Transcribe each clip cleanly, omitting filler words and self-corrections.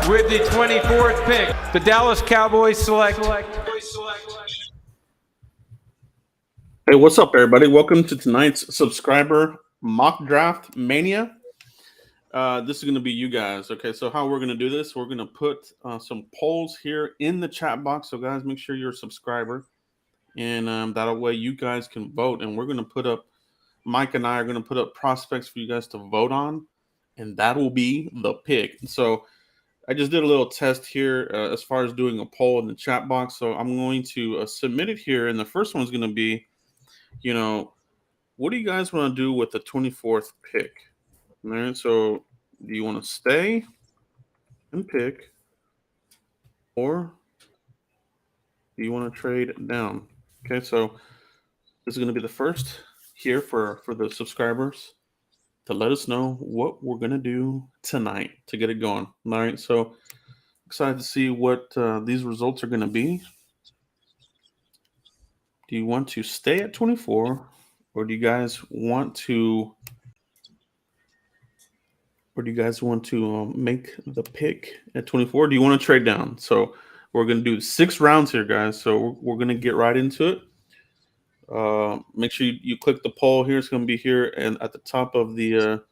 With the 24th pick, the Dallas Cowboys select. Hey, what's up, everybody? Welcome to tonight's subscriber mock draft mania. This is going to be you guys. Okay, so how we're going to do this, we're going to put some polls here in the chat box. So, guys, make sure you're a subscriber. And that way you guys can vote. And we're going to put up, Mike and I are going to put up prospects for you guys to vote on. And that will be the pick. So, I just did a little test here as far as doing a poll in the chat box. So, I'm going to submit it here. And the first one is going to be, what do you guys want to do with the 24th pick? All right, so do you want to stay and pick, or do you want to trade down? Okay, so this is going to be the first here for the subscribers to let us know what we're going to do tonight to get it going. All right, so excited to see what these results are going to be. Do you want to stay at 24, or do you guys want to make the pick at 24? Do you want to trade down? So we're going to do 6 rounds here, guys. So we're going to get right into it. Make sure you click the poll here. It's going to be here and at the top of the,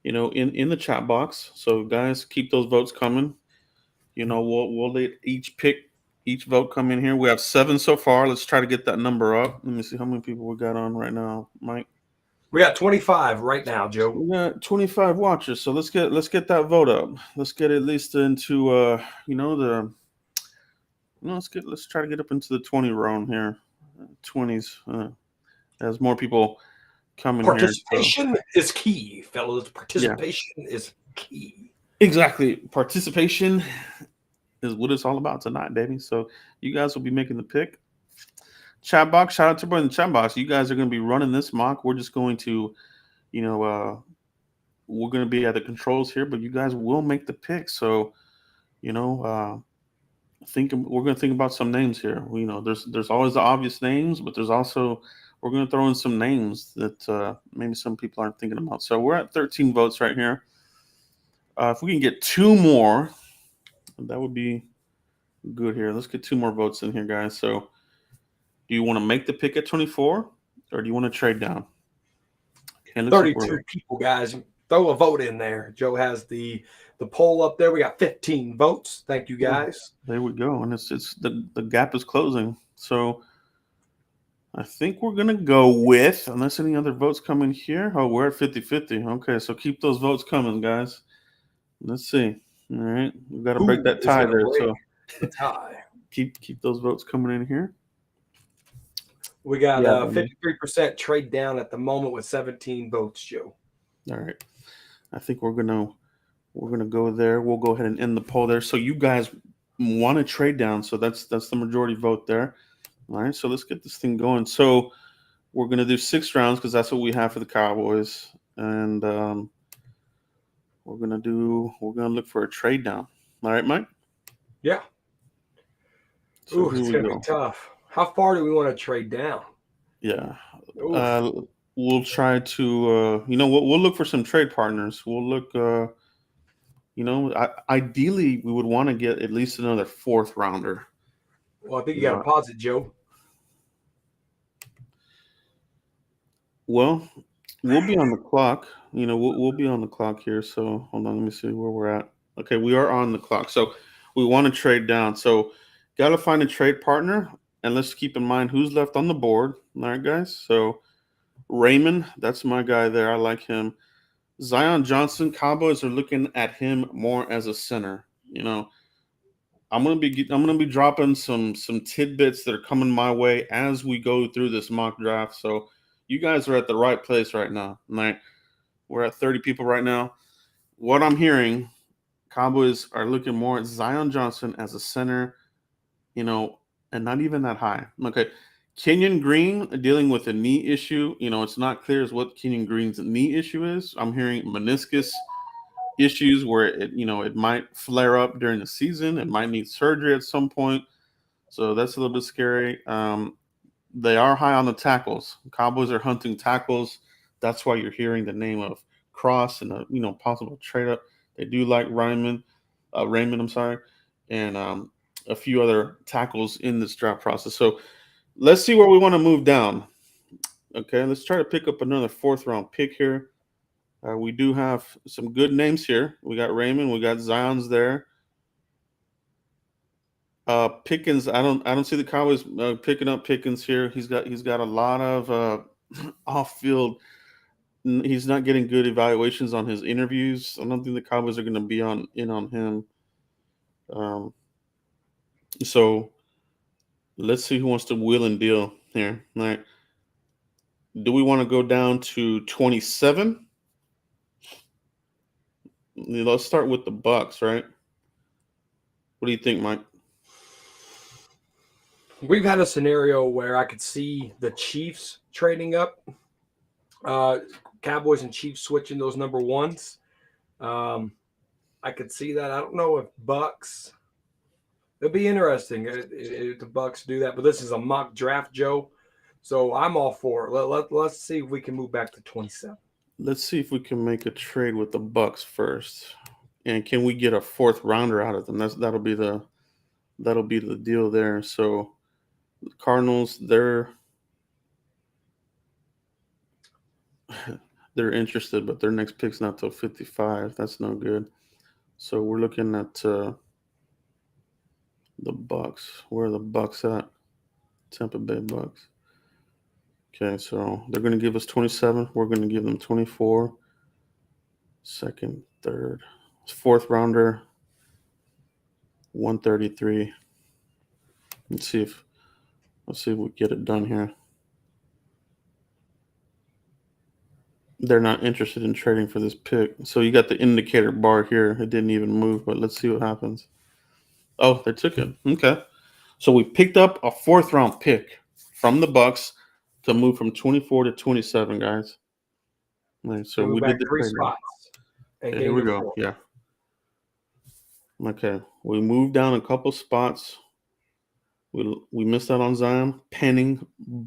in the chat box. So guys, keep those votes coming. We'll let each vote come in here. We have 7 so far. Let's try to get that number up. Let me see how many people we got on right now, Mike. We got 25 right now, Joe. We got 25 watchers, so let's get that vote up. Let's get at least into let's try to get up into the 20 round here. 20s as more people come in. Participation is key, fellas. Participation is key. Exactly. Participation is what it's all about tonight, baby. So you guys will be making the pick. Chat box, shout out to everybody in the chat box. You guys are going to be running this mock. We're just going to, we're going to be at the controls here, but you guys will make the pick. So, we're going to think about some names here. There's always the obvious names, but we're going to throw in some names that maybe some people aren't thinking about. So we're at 13 votes right here. If we can get 2 more, that would be good here. Let's get 2 more votes in here, guys. So, do you want to make the pick at 24, or do you want to trade down? Okay, 32 people, guys. Throw a vote in there. Joe has the poll up there. We got 15 votes. Thank you, guys. There we go. And it's the gap is closing. So I think we're going to go with, unless any other votes come in here. Oh, we're at 50-50. Okay, so keep those votes coming, guys. Let's see. All right. We've got to break that tie there. So keep those votes coming in here. We got 53% trade down at the moment with 17 votes, Joe. All right. I think we're gonna go there. We'll go ahead and end the poll there. So you guys want to trade down. So that's the majority vote there. All right. So let's get this thing going. So we're gonna do 6 rounds because that's what we have for the Cowboys. And we're gonna look for a trade down. All right, Mike? Yeah. So it's gonna be tough. How far do we want to trade down? Yeah. We'll try to, we'll look for some trade partners. We'll look, ideally we would want to get at least another 4th rounder. Well, I think you got to pause it, Joe. Well, we'll be on the clock. We'll be on the clock here. So hold on, let me see where we're at. Okay, we are on the clock. So we want to trade down. So got to find a trade partner. And let's keep in mind who's left on the board. All right, guys. So Raymond, that's my guy there. I like him. Zion Johnson, Cowboys are looking at him more as a center. I'm gonna be dropping some tidbits that are coming my way as we go through this mock draft. So you guys are at the right place right now. All right. We're at 30 people right now. What I'm hearing, Cowboys are looking more at Zion Johnson as a center, and not even that high. Okay. Kenyon Green dealing with a knee issue. It's not clear as what Kenyon Green's knee issue is. I'm hearing meniscus issues where it might flare up during the season. It might need surgery at some point. So that's a little bit scary. They are high on the tackles. Cowboys are hunting tackles. That's why you're hearing the name of Cross and a possible trade up. They do like Linemen. Raymond, I'm sorry, and a few other tackles in this draft process. So let's see where we want to move down. Okay, let's try to pick up another 4th-round pick here. We do have some good names here. We got Raymond, we got Zion's there. Pickens, I don't see the Cowboys picking up Pickens here. He's got a lot of off-field. He's not getting good evaluations on his interviews. I don't think the Cowboys are going to be in on him. So let's see who wants to wheel and deal here. All right. Do we want to go down to 27? Let's start with the Bucks, right? What do you think, Mike? We've had a scenario where I could see the Chiefs trading up, Cowboys and Chiefs switching those number ones. I could see that. I don't know if Bucks. It'd be interesting if the Bucks do that, but this is a mock draft, Joe. So I'm all for it. Let's see if we can move back to 27. Let's see if we can make a trade with the Bucks first, and can we get a 4th-rounder out of them? That'll be the deal there. So the Cardinals, they're interested, but their next pick's not till 55. That's no good. So we're looking at the Bucks. Where are the Bucks at? Tampa Bay Bucks. Okay, so they're going to give us 27. We're going to give them 24. 2nd, 3rd, 4th-rounder, 133. Let's see if we get it done here. They're not interested in trading for this pick. So you got the indicator bar here. It didn't even move, but let's see what happens. Oh, they took it. Okay. So we picked up a 4th-round pick from the Bucks to move from 24 to 27, guys. Right, so we did the 3 trade. spots. Okay, here we go. 4. Yeah. Okay. We moved down a couple spots. We missed out on Zion. Penning.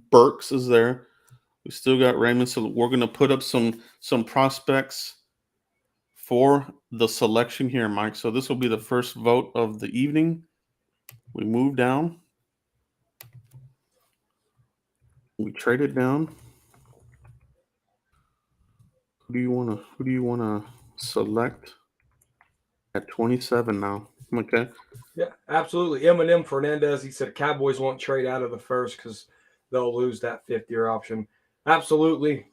Burks is there. We still got Raymond. So we're going to put up some prospects for the selection here, Mike. So this will be the first vote of the evening. We move down. We trade it down. Who do you want to select at 27 now? Okay. Yeah, absolutely. Eminem Fernandez, he said Cowboys won't trade out of the first because they'll lose that 5th-year option. Absolutely.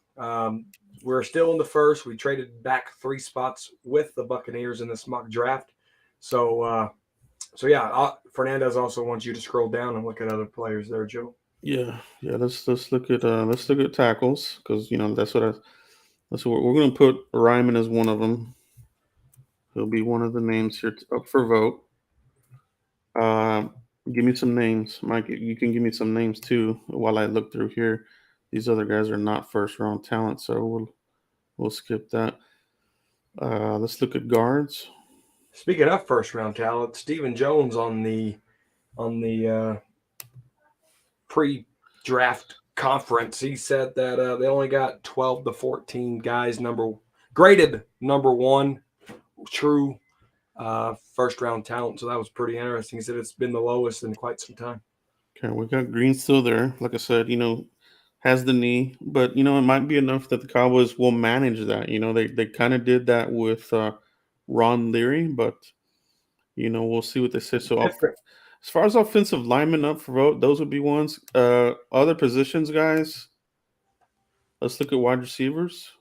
We're still in the first. We traded back 3 spots with the Buccaneers in this mock draft. So yeah, Fernandez also wants you to scroll down and look at other players there, Joe. Yeah. Let's look at tackles, because that's what we're going to put. Ryman as one of them. He'll be one of the names here up for vote. Give me some names, Mike. You can give me some names too while I look through here. These other guys are not 1st-round talent, so we'll skip that. Let's look at guards. Speaking of 1st-round talent, Stephen Jones on the pre-draft conference, he said that they only got 12 to 14 guys graded number 1 true 1st-round talent. So that was pretty interesting. He said it's been the lowest in quite some time. Okay, we got Green still there. Like I said, has the knee, but it might be enough that the Cowboys will manage that. They kind of did that with Ron Leary, but we'll see what they say. So as far as offensive linemen up for vote, those would be ones. Other positions, guys. Let's look at wide receivers.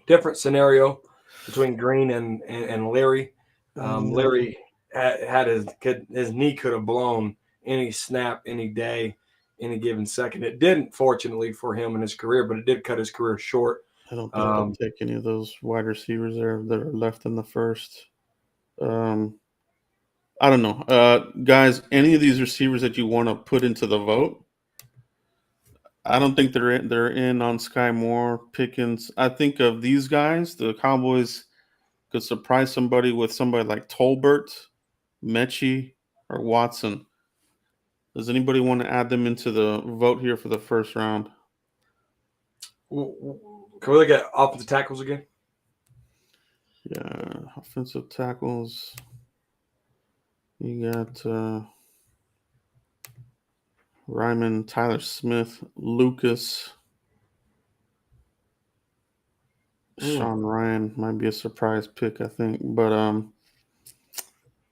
Different scenario between Green and Leary. Leary had his knee could have blown any snap, any day, any given second. It didn't, fortunately for him in his career, but it did cut his career short. I don't think I'll take any of those wide receivers there that are left in the first. I don't know. Guys, any of these receivers that you want to put into the vote, I don't think they're in on Sky Moore, Pickens. I think of these guys, the Cowboys could surprise somebody with somebody like Tolbert, Mechie, or Watson. Does anybody want to add them into the vote here for the 1st round? Can we look at offensive tackles again? Yeah, offensive tackles. You got Ryman, Tyler Smith, Lucas, Sean Ryan might be a surprise pick, I think. But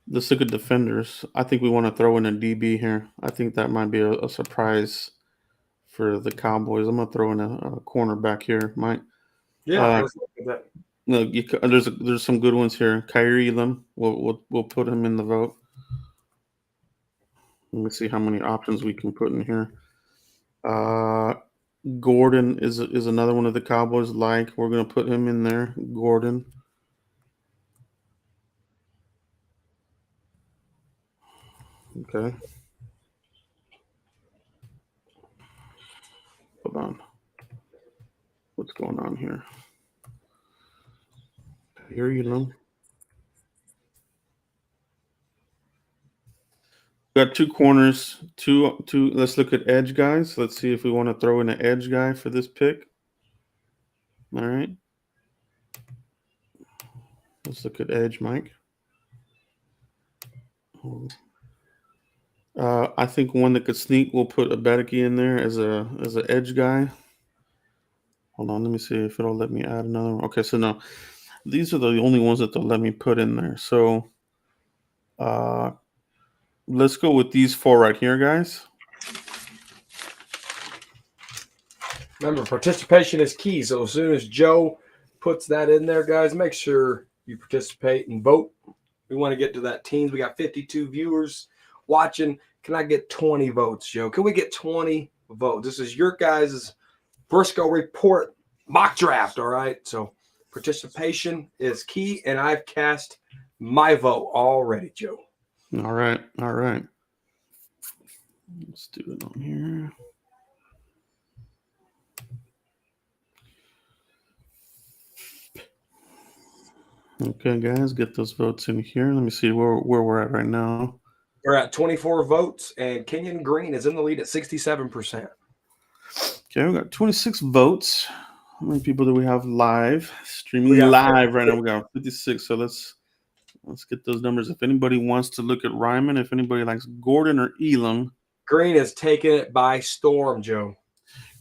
let's look at defenders. I think we want to throw in a DB here. I think that might be a surprise for the Cowboys. I'm gonna throw in a cornerback here, Mike. Yeah, let's look at that. No, there's some good ones here. Kyrie Elam, we'll put him in the vote. Let me see how many options we can put in here. Gordon is another one of the Cowboys like. We're gonna put him in there. Gordon. Okay. Hold on. What's going on here? Kyrie Elam. Got two corners, two. Let's look at edge guys. Let's see if we want to throw in an edge guy for this pick. All right. Let's look at edge, Mike. I think one that could sneak. We'll put a Abedeki in there as an edge guy. Hold on, let me see if it'll let me add another one. Okay, so no, these are the only ones that they'll let me put in there. So, let's go with these four right here, guys. Remember, participation is key. So as soon as Joe puts that in there, guys, make sure you participate and vote. We want to get to that teens. We got 52 viewers watching. Can I get 20 votes, Joe? Can we get 20 votes? This is your guys' Briscoe Report mock draft, all right? So participation is key, and I've cast my vote already, Joe. All right. Let's do it on here. Okay, guys, get those votes in here. Let me see where we're at right now. We're at 24 votes, and Kenyon Green is in the lead at 67%. Okay, we got 26 votes. How many people do we have live? Streaming live right now. We got 56. So let's get those numbers. If anybody wants to look at Ryman, if anybody likes Gordon or Elam. Green is taking it by storm, Joe.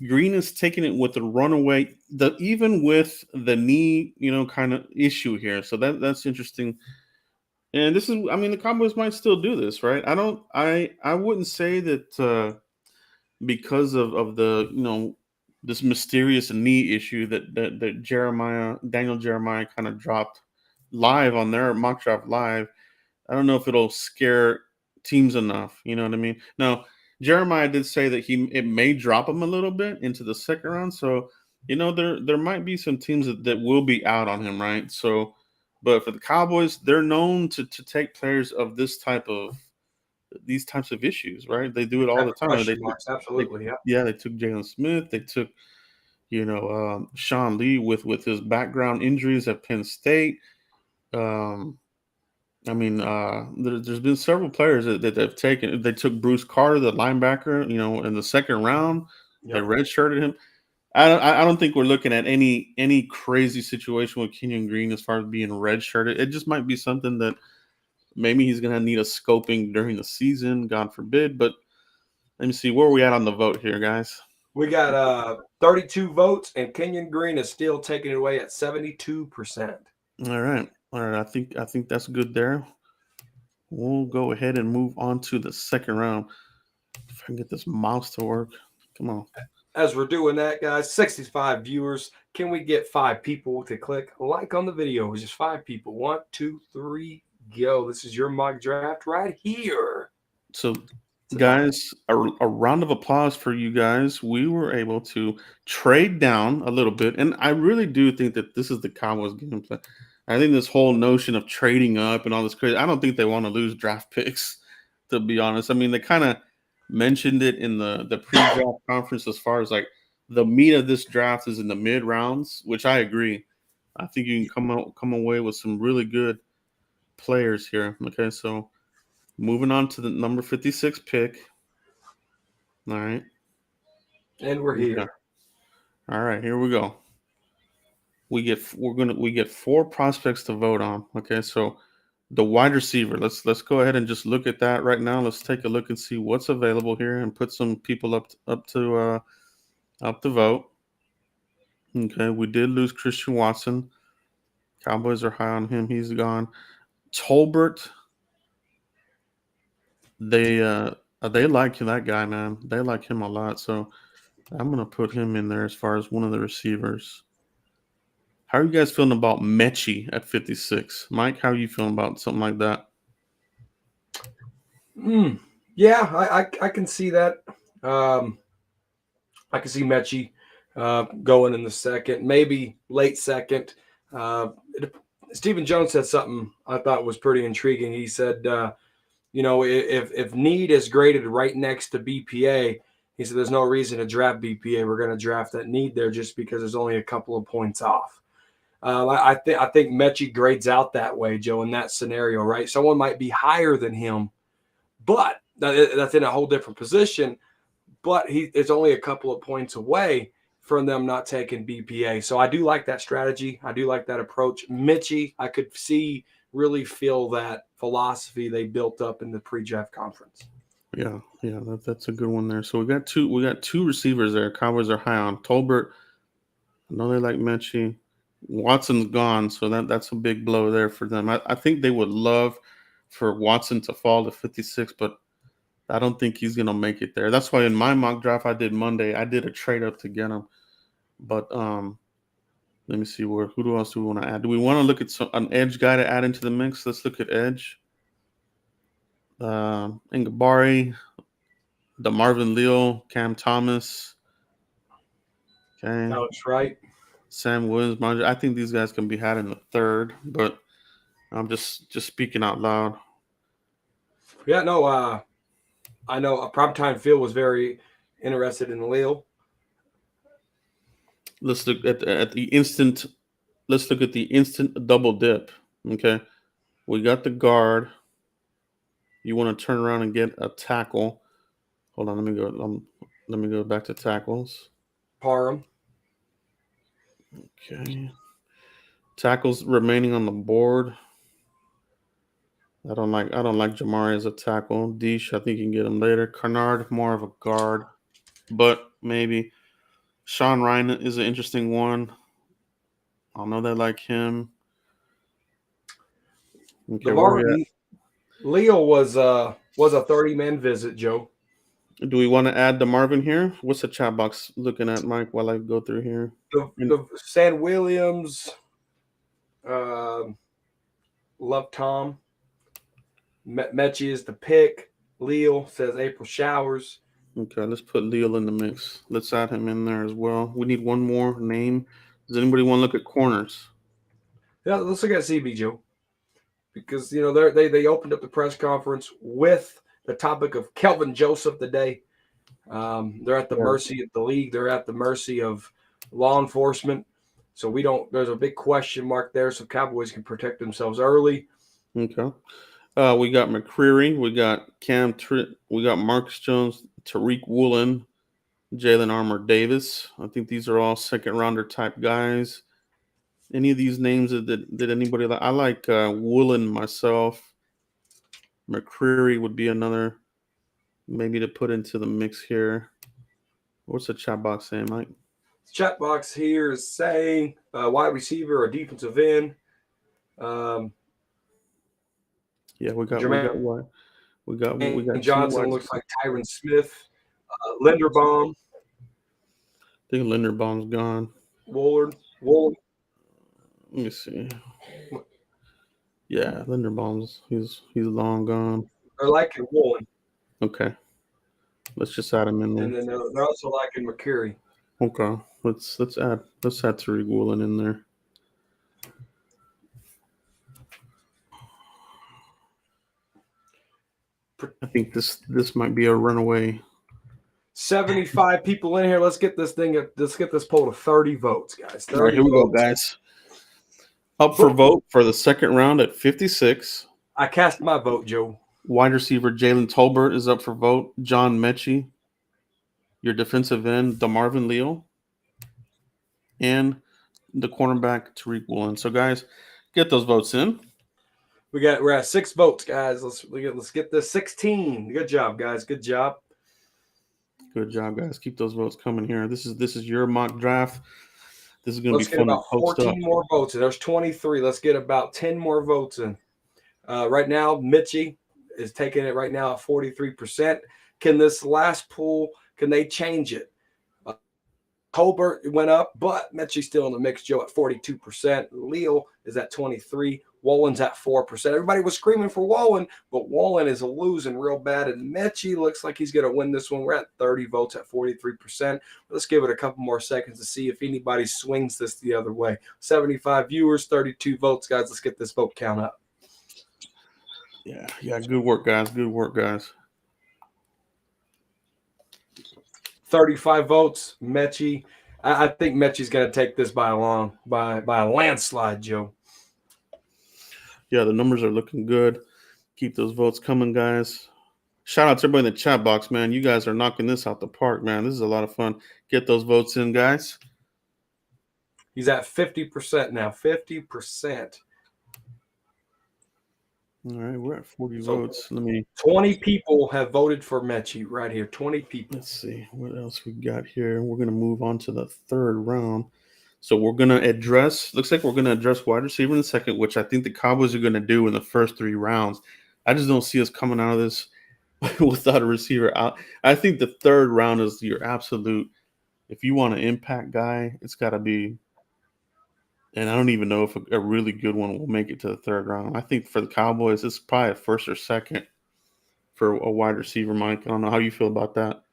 Green is taking it with the runaway, even with the knee, kind of issue here. So that's interesting. And this is, the Cowboys might still do this, right? I wouldn't say that because of the, this mysterious knee issue that Daniel Jeremiah kind of dropped live on their mock draft live. I don't know if it'll scare teams enough. You know what I mean? Now, Jeremiah did say that it may drop him a little bit into the second round. So, there might be some teams that will be out on him, right? So, but for the Cowboys, they're known to take players of these types of issues, right? They do it all the time. Absolutely, yeah. They took Jalen Smith. They took, Sean Lee with his background injuries at Penn State. There's been several players that they've taken. They took Bruce Carter, the linebacker, in the second round. Yep. They redshirted him. I don't think we're looking at any crazy situation with Kenyon Green as far as being redshirted. It just might be something that maybe he's going to need a scoping during the season, God forbid. But let me see, where are we at on the vote here, guys? We got 32 votes, and Kenyon Green is still taking it away at 72%. All right. I think that's good there. We'll go ahead and move on to the second round. If I can get this mouse to work. Come on. As we're doing that, guys, 65 viewers. Can we get 5 people to click like on the video? It's just 5 people. 1, 2, 3, go. This is your mock draft right here. So, guys, a round of applause for you guys. We were able to trade down a little bit, and I really do think that this is the Cowboys game plan. I think this whole notion of trading up and all this crazy, I don't think they want to lose draft picks, to be honest. They kind of mentioned it in the pre-draft conference as far as like the meat of this draft is in the mid rounds, which I agree. I think you can come away with some really good players here. Okay, so moving on to the number 56 pick. All right. And we're here. All right, here we go. We get 4 prospects to vote on. Okay, so The wide receiver. Let's go ahead and just look at that right now. Let's take a look and see what's available here and put some people up to vote. Okay, we did lose Christian Watson. Cowboys are high on him. He's gone. Tolbert. They like that guy, man. They like him a lot. So I'm gonna put him in there as far as one of the receivers. How are you guys feeling about Mechie at 56? Mike, how are you feeling about something like that? Yeah, I can see that. I can see Mechie going in the second, maybe late second. Stephen Jones said something I thought was pretty intriguing. He said, if need is graded right next to BPA, he said there's no reason to draft BPA. We're going to draft that need there just because there's only a couple of points off. I think Mechie grades out that way, Joe, in that scenario, right? Someone might be higher than him, but that's in a whole different position. But it's only a couple of points away from them not taking BPA. So I do like that strategy. I do like that approach. Mitchie, I could really feel that philosophy they built up in the pre-draft conference. Yeah, that's a good one there. So we got two receivers there. Cowboys are high on Tolbert. I know they like Mechie. Watson's gone, so that's a big blow there for them. I think they would love for Watson to fall to 56, but I don't think he's going to make it there. That's why in my mock draft I did Monday, I did a trade up to get him. But let me see who else do we want to add? Do we want to look at an edge guy to add into the mix? Let's look at edge. Ngabari, DeMarvin Leal, Cam Thomas. Okay. That's right. Sam Williams. I think these guys can be had in the third, but I'm just speaking out loud. Yeah, no, I know Primetime Phil was very interested in Leal. Let's look at the instant. Let's look at the instant double dip. Okay, we got the guard. You want to turn around and get a tackle. Hold on, let me go. Let me go back to tackles. Parham. Okay. Tackles remaining on the board. I don't like Jamari as a tackle. Deesh, I think you can get him later. Carnard, more of a guard, but maybe. Sean Ryan is an interesting one. I know they like him. Okay, Leo was a 30-man visit, Joe. Do we want to add DeMarvin here? What's the chat box looking at, Mike, while I go through here? The San Williams, love Tom. Mechie is the pick. Leo says April Showers. Okay, let's put Leo in the mix. Let's add him in there as well. We need one more name. Does anybody want to look at corners? Yeah, let's look at CB, Joe. Because, they opened up the press conference with the topic of Kelvin Joseph today. They're at the mercy of the league. They're at the mercy of law enforcement. So there's a big question mark there. So Cowboys can protect themselves early. Okay. We got McCreary. We got we got Marcus Jones, Tariq Woolen, Jalen Armour Davis. I think these are all second rounder type guys. Any of these names did anybody like? I like Woolen myself. McCreary would be another maybe to put into the mix here. What's the chat box saying, Mike? The chat box here is saying wide receiver or defensive end. Yeah, we got Johnson looks like Tyron Smith. Linderbaum. I think Linderbaum's gone. Woolard. Let me see. Yeah, Linderbaum's he's long gone. They're liking Woolen. Okay. Let's just add him in there. And then they're also liking McCurry. Okay. Let's add Tariq Woolen in there. I think this might be a runaway. 75 people in here. Let's get this poll to 30 votes, guys. All right, here we go, guys. Up for vote for the second round at 56. I cast my vote, Joe. Wide receiver Jalen Tolbert is up for vote. John Mechie. Your defensive end, DeMarvin Leal. And the cornerback, Tariq Woolen. So, guys, get those votes in. We're at 6 votes, guys. Let's get this 16. Good job, guys. Good job. Good job, guys. Keep those votes coming here. This is your mock draft. This is going to be Let's get fun to about post 14 up. more votes. There's 23. Let's get about 10 more votes in. Right now, Mitchie is taking it right now at 43%. Can this last pool, can they change it? Colbert went up, but Mitchie's still in the mix, Joe, at 42%. Leo is at 23%. Wallen's at 4%. Everybody was screaming for Wallen, but Wallen is losing real bad. And Mitchie looks like he's going to win this one. We're at 30 votes at 43%. Let's give it a couple more seconds to see if anybody swings this the other way. 75 viewers, 32 votes, guys. Let's get this vote count up. Yeah. Good work, guys. Good work, guys. 35 votes, Mechie. I think Mechie's going to take this by a landslide, Joe. Yeah, the numbers are looking good. Keep those votes coming, guys. Shout out to everybody in the chat box, man. You guys are knocking this out the park, man. This is a lot of fun. Get those votes in, guys. He's at 50% now. 50%. All right, we're at 40 votes. 20 people have voted for Mechie right here. 20 people. Let's see what else we got here. We're going to move on to the third round. So we're going to address, looks like we're going to address wide receiver in a second, which I think the Cowboys are going to do in the first 3 rounds. I just don't see us coming out of this without a receiver out. I think the third round is your absolute, if you want an impact guy, it's got to be, and I don't even know if a really good one will make it to the third round. I think for the Cowboys, it's probably a first or second for a wide receiver, Mike. I don't know how you feel about that.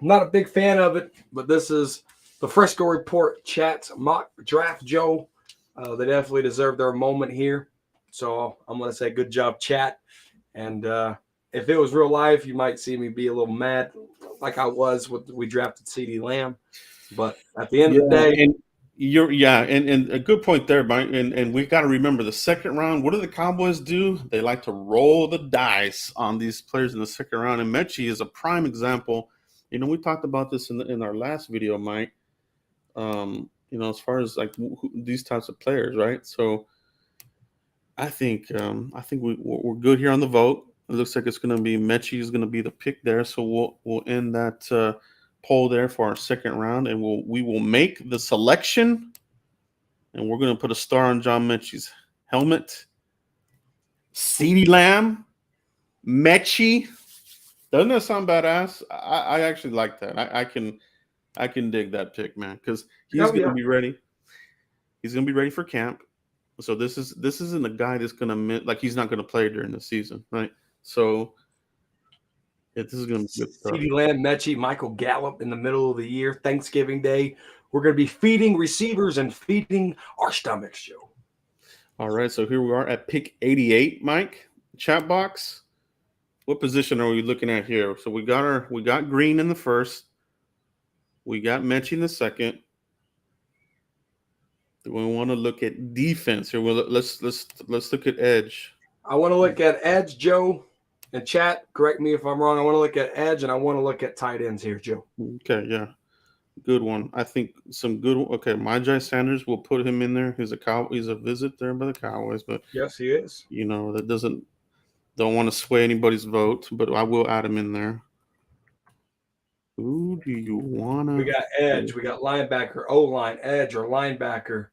Not a big fan of it, but this is the Frisco Report Chat's mock draft, Joe. They definitely deserve their moment here. So I'm going to say good job, chat. And if it was real life, you might see me be a little mad like I was when we drafted CeeDee Lamb. But at the end of the day, and a good point there, Mike. And we got to remember the second round. What do the Cowboys do? They like to roll the dice on these players in the second round. And Mechie is a prime example. You know, we talked about this in our last video, Mike. You know, as far as like these types of players, right? So I think we're good here on the vote. It looks like it's going to be Mechie is going to be the pick there. So we'll end that poll there for our second round, and we will make the selection, and we're going to put a star on John Mechie's helmet. CeeDee Lamb, Mechie. Doesn't that sound badass? I actually like that. I can dig that pick, man, because he's going to be ready. He's going to be ready for camp. So this isn't a guy that's going to like he's not going to play during the season, right? So this is going to be good stuff. CeeDee Lamb, Mechie, Michael Gallup in the middle of the year, Thanksgiving Day. We're going to be feeding receivers and feeding our stomachs, Joe. All right, so here we are at pick 88, Mike. Chat box. What position are we looking at here? So we got Green in the first. We got Mechie in the second. Do we want to look at defense here? Well, let's look at edge. I want to look at edge, Joe. And chat, correct me if I'm wrong. I want to look at edge, and I want to look at tight ends here, Joe. Okay, yeah. Good one. I think some good. Okay, Myjai Sanders, we'll put him in there. He's a visit there by the Cowboys, but yes, he is. You know, that don't want to sway anybody's vote, but I will add him in there. Who do you want to? We got edge. We got linebacker, O-line, edge, or linebacker.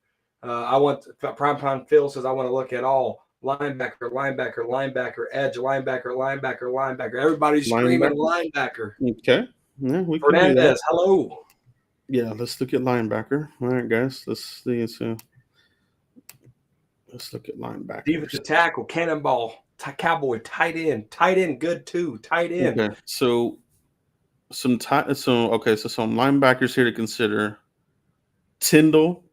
I want Primetime Phil says I want to look at all. Linebacker, edge, linebacker. Everybody's screaming linebacker. Okay. Yeah, we can Fernandez, hello. Yeah, let's look at linebacker. All right, guys. Let's look at linebacker. Defensive tackle, cannonball, Cowboy, tight end, good too, tight end. Okay, so some linebackers here to consider: Tyndall,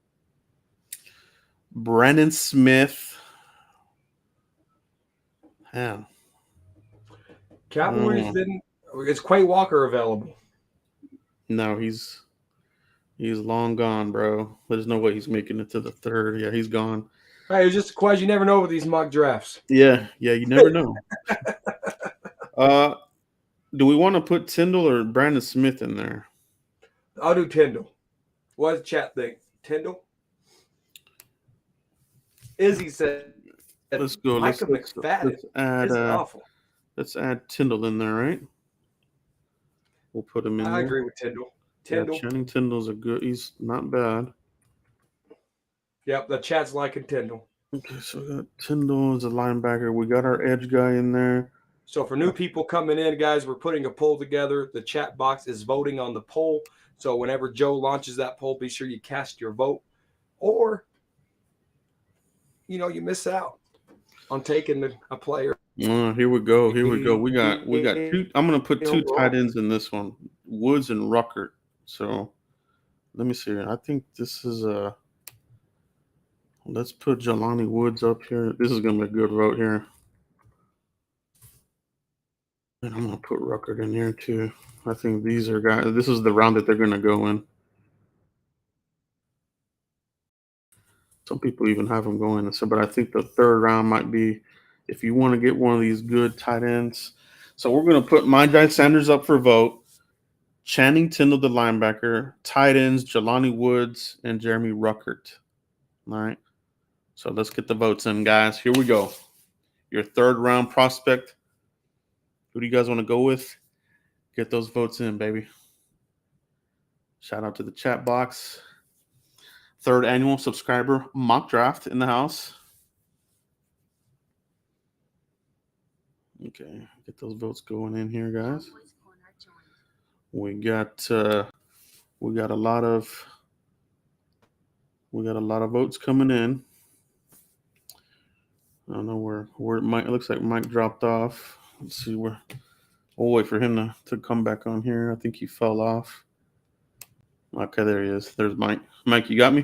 Brandon Smith. Yeah. Cowboys didn't. Is Quay Walker available? No, he's long gone, bro. There's no way he's making it to the third. Yeah, he's gone. Hey, it's just a question. You never know with these mock drafts. Yeah, you never know. Do we want to put Tyndall or Brandon Smith in there? I'll do Tyndall. What does chat think? Tyndall? Izzy said, Let's go. Micah McFadden. Let's add Tyndall in there, right? We'll put him in I there. agree with Tyndall. Yeah, Channing Tyndall's a good. He's not bad. Yep, the chat's liking Tyndall. Okay, so we got Tyndall as a linebacker. We got our edge guy in there. So for new people coming in, guys, we're putting a poll together. The chat box is voting on the poll. So whenever Joe launches that poll, be sure you cast your vote, or you miss out on taking a player. Here we go. We got two. I'm gonna put two tight ends in this one, Woods and Ruckert. So let me see. I think this is a. Let's put Jelani Woods up here. This is gonna be a good vote here. And I'm gonna put Ruckert in here too. I think these are guys. This is the round that they're gonna go in. Some people even have them going. So, but I think the third round might be if you want to get one of these good tight ends. So we're gonna put Myjai Sanders up for vote. Channing Tyndall, the linebacker. Tight ends: Jelani Woods and Jeremy Ruckert. All right. So let's get the votes in, guys. Here we go. Your third round prospect. Who do you guys want to go with? Get those votes in, baby. Shout out to the chat box. Third annual subscriber mock draft in the house. Okay, get those votes going in here, guys. We got a lot of votes coming in. I don't know where Mike. It looks like Mike dropped off. Let's see where. We'll wait for him to come back on here. I think he fell off. Okay, there he is. There's Mike. Mike, you got me?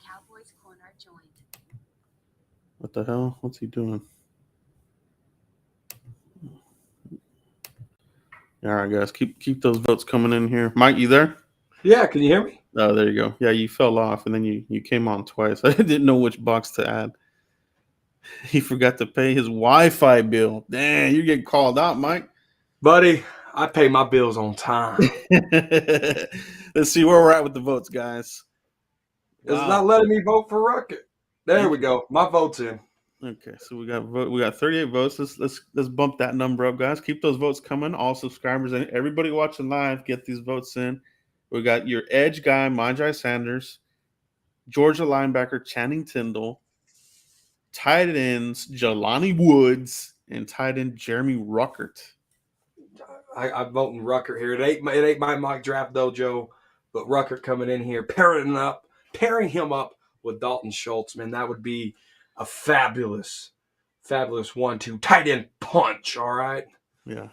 Cowboys corner joined. What the hell? What's he doing? All right, guys. Keep those votes coming in here. Mike, you there? Yeah, can you hear me? Oh, there you go. Yeah, you fell off, and then you came on twice. I didn't know which box to add. He forgot to pay his Wi-Fi bill. Dang, you're getting called out, Mike. Buddy, I pay my bills on time. Let's see where we're at with the votes, guys. It's not letting me vote for Ruckert. There we go. My vote's in. Okay, so we got 38 votes. Let's bump that number up, guys. Keep those votes coming. All subscribers and everybody watching live, get these votes in. We got your edge guy, Myjai Sanders, Georgia linebacker Channing Tyndall, tight ends Jelani Woods, and tight end Jeremy Ruckert. I'm voting Ruckert here. It ain't my mock draft though, Joe. But Ruckert coming in here, pairing him up with Dalton Schultz, man, that would be a fabulous 1-2 tight end punch. All right. Yeah.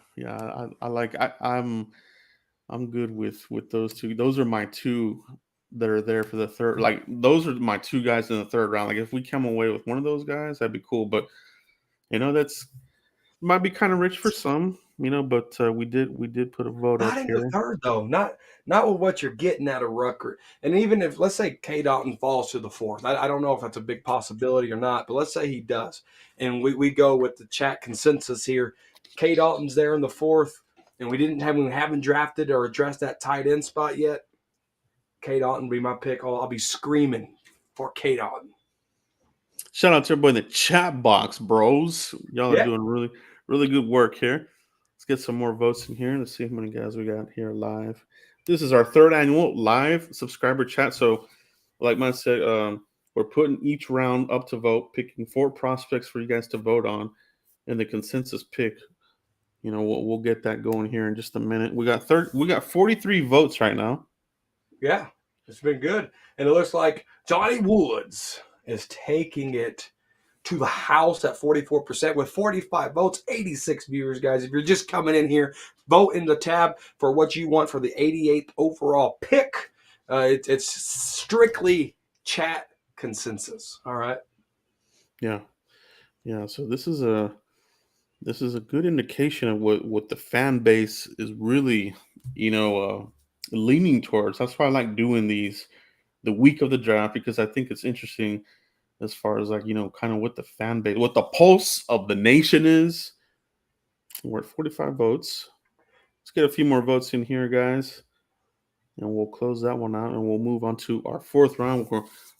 I'm good with those two. Those are my two that are there for the third. Like those are my two guys in the third round. Like if we come away with one of those guys, that'd be cool. But that's might be kind of rich for some, But we did put a vote not up in here. the third though. Not with what you're getting out of Ruckert. And even if let's say K. Dalton falls to the fourth, I don't know if that's a big possibility or not. But let's say he does, and we go with the chat consensus here. K. Dalton's there in the fourth. And we haven't drafted or addressed that tight end spot yet. K. Dalton would be my pick. I'll be screaming for K. Dalton. Shout out to everybody in the chat box, bros. Y'all are doing really, really good work here. Let's get some more votes in here. Let's see how many guys we got here live. This is our third annual live subscriber chat. So, like Mike said, we're putting each round up to vote, picking 4 prospects for you guys to vote on, and the consensus pick. We'll get that going here in just a minute. We got 43 votes right now. Yeah, it's been good. And it looks like Johnny Woods is taking it to the house at 44% with 45 votes, 86 viewers, guys. If you're just coming in here, vote in the tab for what you want for the 88th overall pick. It's strictly chat consensus. All right. Yeah. So this is a good indication of what the fan base is really, leaning towards. That's why I like doing these the week of the draft, because I think it's interesting as far as kind of what the fan base, what the pulse of the nation is. We're at 45 votes. Let's get a few more votes in here, guys. And we'll close that one out, and we'll move on to our fourth round.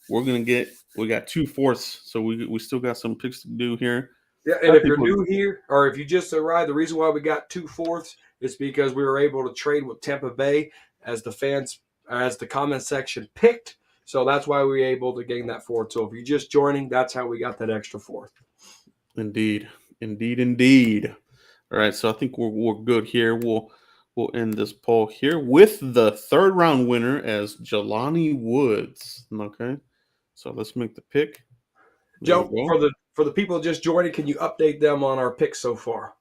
We got 2 fourths, so we still got some picks to do here. Yeah, and if you're new here or if you just arrived, the reason why we got 2/4 is because we were able to trade with Tampa Bay as the comment section picked. So that's why we were able to gain that fourth. So if you're just joining, that's how we got that extra fourth. Indeed. All right, so I think we're good here. We'll end this poll here with the third round winner as Jelani Woods. Okay, so let's make the pick. Joe, for the people just joining, can you update them on our picks so far?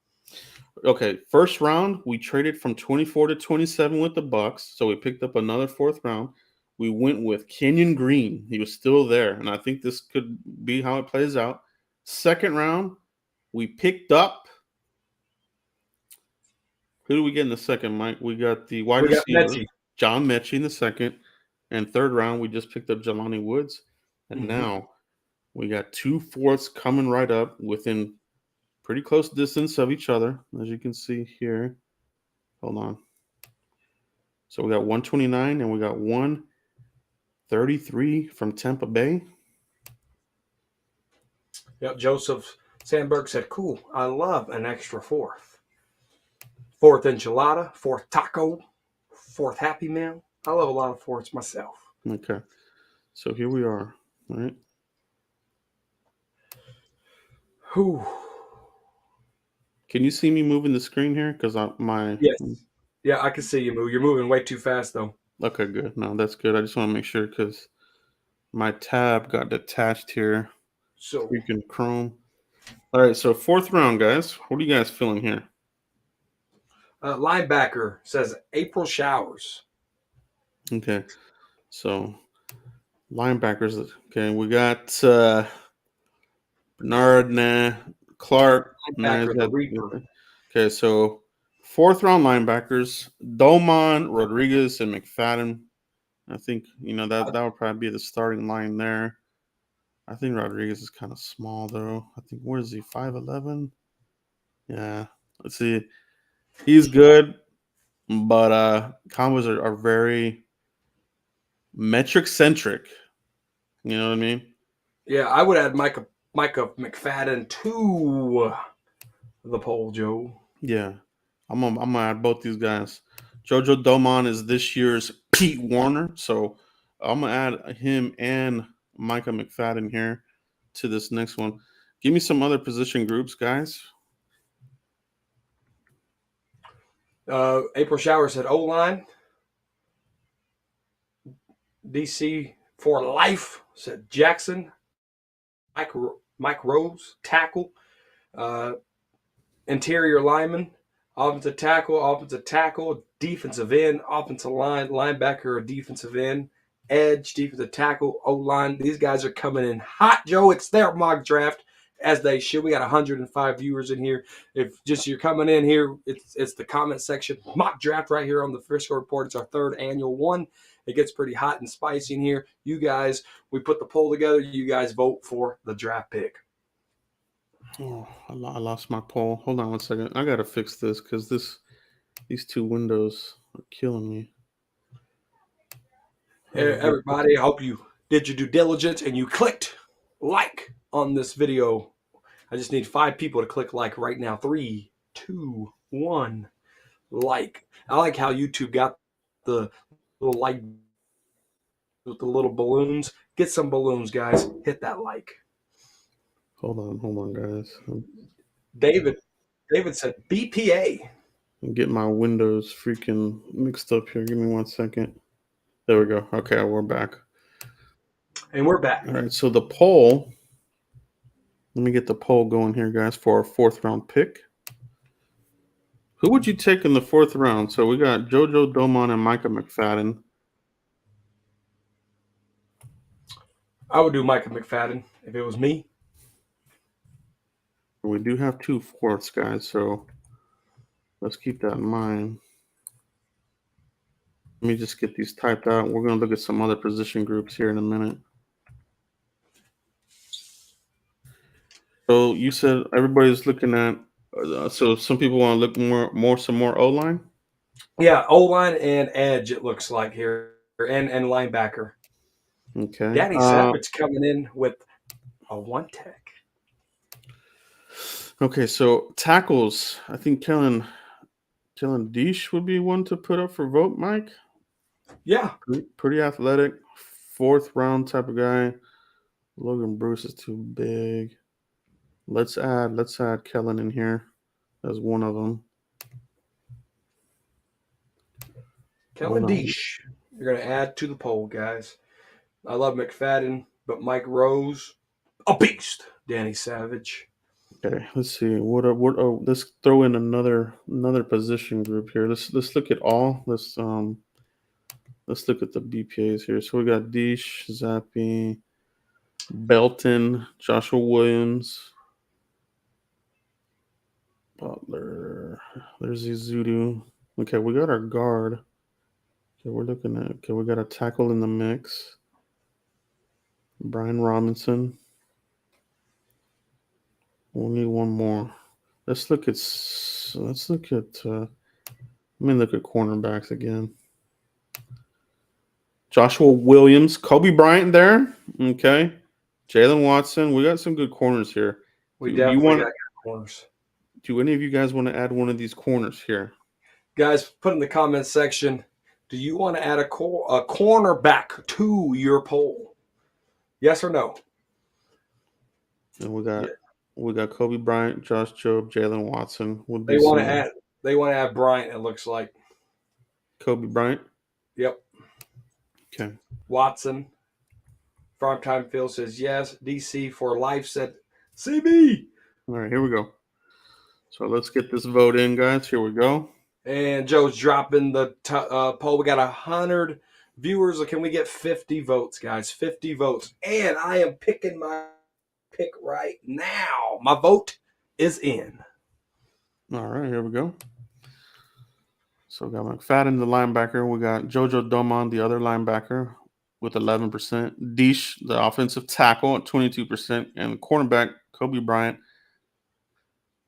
Okay, first round we traded from 24 to 27 with the Bucks, so we picked up another fourth round. We went with Kenyon Green. He was still there, and I think this could be how it plays out. Second round, we picked up. Who do we get in the second, Mike? We got the wide receiver, John Mechie in the second. And third round, we just picked up Jelani Woods. And now we got 2 fourths coming right up within pretty close distance of each other, as you can see here. Hold on. So we got 129 and we got 133 from Tampa Bay. Yep, Joseph Sandberg said, cool, I love an extra fourth. Fourth enchilada, fourth taco, fourth Happy Meal. I love a lot of fourths myself. Okay. So here we are. All right. Whew. Can you see me moving the screen here? Because Yes. Yeah, I can see you move. You're moving way too fast, though. Okay, good. No, that's good. I just want to make sure because my tab got detached here. So freaking Chrome. All right, so fourth round, guys. What are you guys feeling here? Linebacker says April Showers. Okay, so linebackers. Okay, we got Bernard, Clark. The Reaper. Okay, so fourth round linebackers: Doman, Rodriguez, and McFadden. I think that would probably be the starting line there. I think Rodriguez is kind of small though. I think where is he? 5'11". Yeah, let's see. He's good, but Cowboys are very metric centric. You know what I mean? Yeah, I would add Micah McFadden to the poll, Joe. Yeah, I'm gonna add both these guys. Jojo Doman is this year's Pete Warner, so I'm gonna add him and Micah McFadden here to this next one. Give me some other position groups, guys. April Shower said O-line. DC for life said Jackson. Mike Rose, tackle. Interior lineman, offensive tackle, defensive end, offensive line, linebacker or defensive end, edge, defensive tackle, O-line. These guys are coming in hot, Joe. It's their mock draft, as they should. We got 105 viewers in here. If just you're coming in here, it's the comment section. Mock draft right here on the Frisco Report. It's our third annual one. It gets pretty hot and spicy in here. You guys, we put the poll together. You guys vote for the draft pick. Oh, I lost my poll. Hold on one second. I gotta fix this because these two windows are killing me. Hey, everybody, I hope you did your due diligence and you clicked like on this video. I just need 5 people to click like right now. 3, 2, 1, like. I like how YouTube got the little like with the little balloons. Get some balloons, guys. Hit that like. Hold on, guys. David said BPA. Get my windows freaking mixed up here. Give me 1 second. There we go. Okay, we're back. And we're back. All right, so the poll. Let me get the poll going here, guys, for our fourth round pick. Who would you take in the fourth round? So we got Jojo Doman and Micah McFadden. I would do Micah McFadden if it was me. We do have 2 fourths, guys, so let's keep that in mind. Let me just get these typed out. We're going to look at some other position groups here in a minute. So you said everybody's looking at. So some people want to look some more O-line. Yeah, O-line and edge, it looks like here, and linebacker. Okay. Danny Savage coming in with a one tech. Okay, so tackles. I think Kellen Deesh would be one to put up for vote, Mike. Yeah. Pretty athletic, 4th round type of guy. Logan Bruce is too big. Let's add Kellen in here as one of them. Kellen Deesh. You're going to add to the poll, guys. I love McFadden, but Mike Rose, a beast. Danny Savage. Okay, let's see. Let's throw in another position group here. Let's look at all. Let's look at the BPAs here. So we got Deesh, Zappi, Belton, Joshua Williams, Butler. There's Izudu. Okay, we got our guard. Okay, we're looking at. Okay, we got a tackle in the mix. Brian Robinson. We'll need one more. Let's look at. Let me look at cornerbacks again. Joshua Williams, Kobe Bryant there. Okay. Jalen Watson. We got some good corners here. We definitely got good corners. Do any of you guys want to add one of these corners here? Guys, put in the comments section, do you want to add a cornerback to your poll? Yes or no? And we got Kobe Bryant, Josh Jobe, Jalen Watson. They want to add Bryant, it looks like. Kobe Bryant? Yep. Okay. Watson. Primetime Phil says yes. DC for life said CB. All right, here we go. So let's get this vote in, guys. Here we go. And Joe's dropping the poll. We got 100 viewers. Can we get 50 votes, guys? 50 votes. And I am picking my pick right now. My vote is in. All right, here we go. So we got McFadden, the linebacker. We got Jojo Domon, the other linebacker, with 11%. Deesh, the offensive tackle, at 22%. And the cornerback, Kobe Bryant,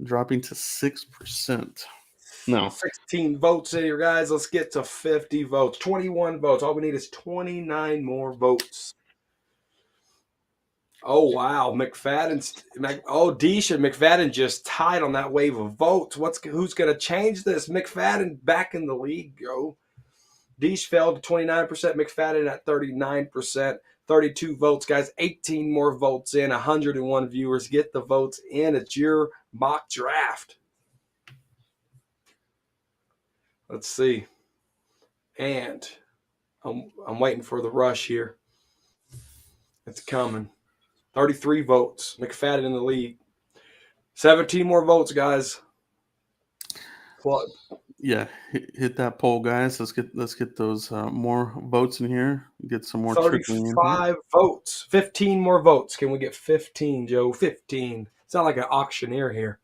dropping to 6%. No. 16 votes in here, guys. Let's get to 50 votes. 21 votes. All we need is 29 more votes. Oh, wow. Deesh and McFadden just tied on that wave of votes. Who's going to change this? McFadden back in the league, yo. Deesh fell to 29%. McFadden at 39%. 32 votes, guys. 18 more votes in. 101 viewers. Get the votes in. It's your mock draft. Let's see. And I'm waiting for the rush here. It's coming. 33 votes. McFadden in the league. 17 more votes, guys. What? Yeah, hit that poll, guys. Let's get those more votes in here. Get some more trickling in. 35 votes. 15 more votes. Can we get 15, Joe? 15. Sound like an auctioneer here.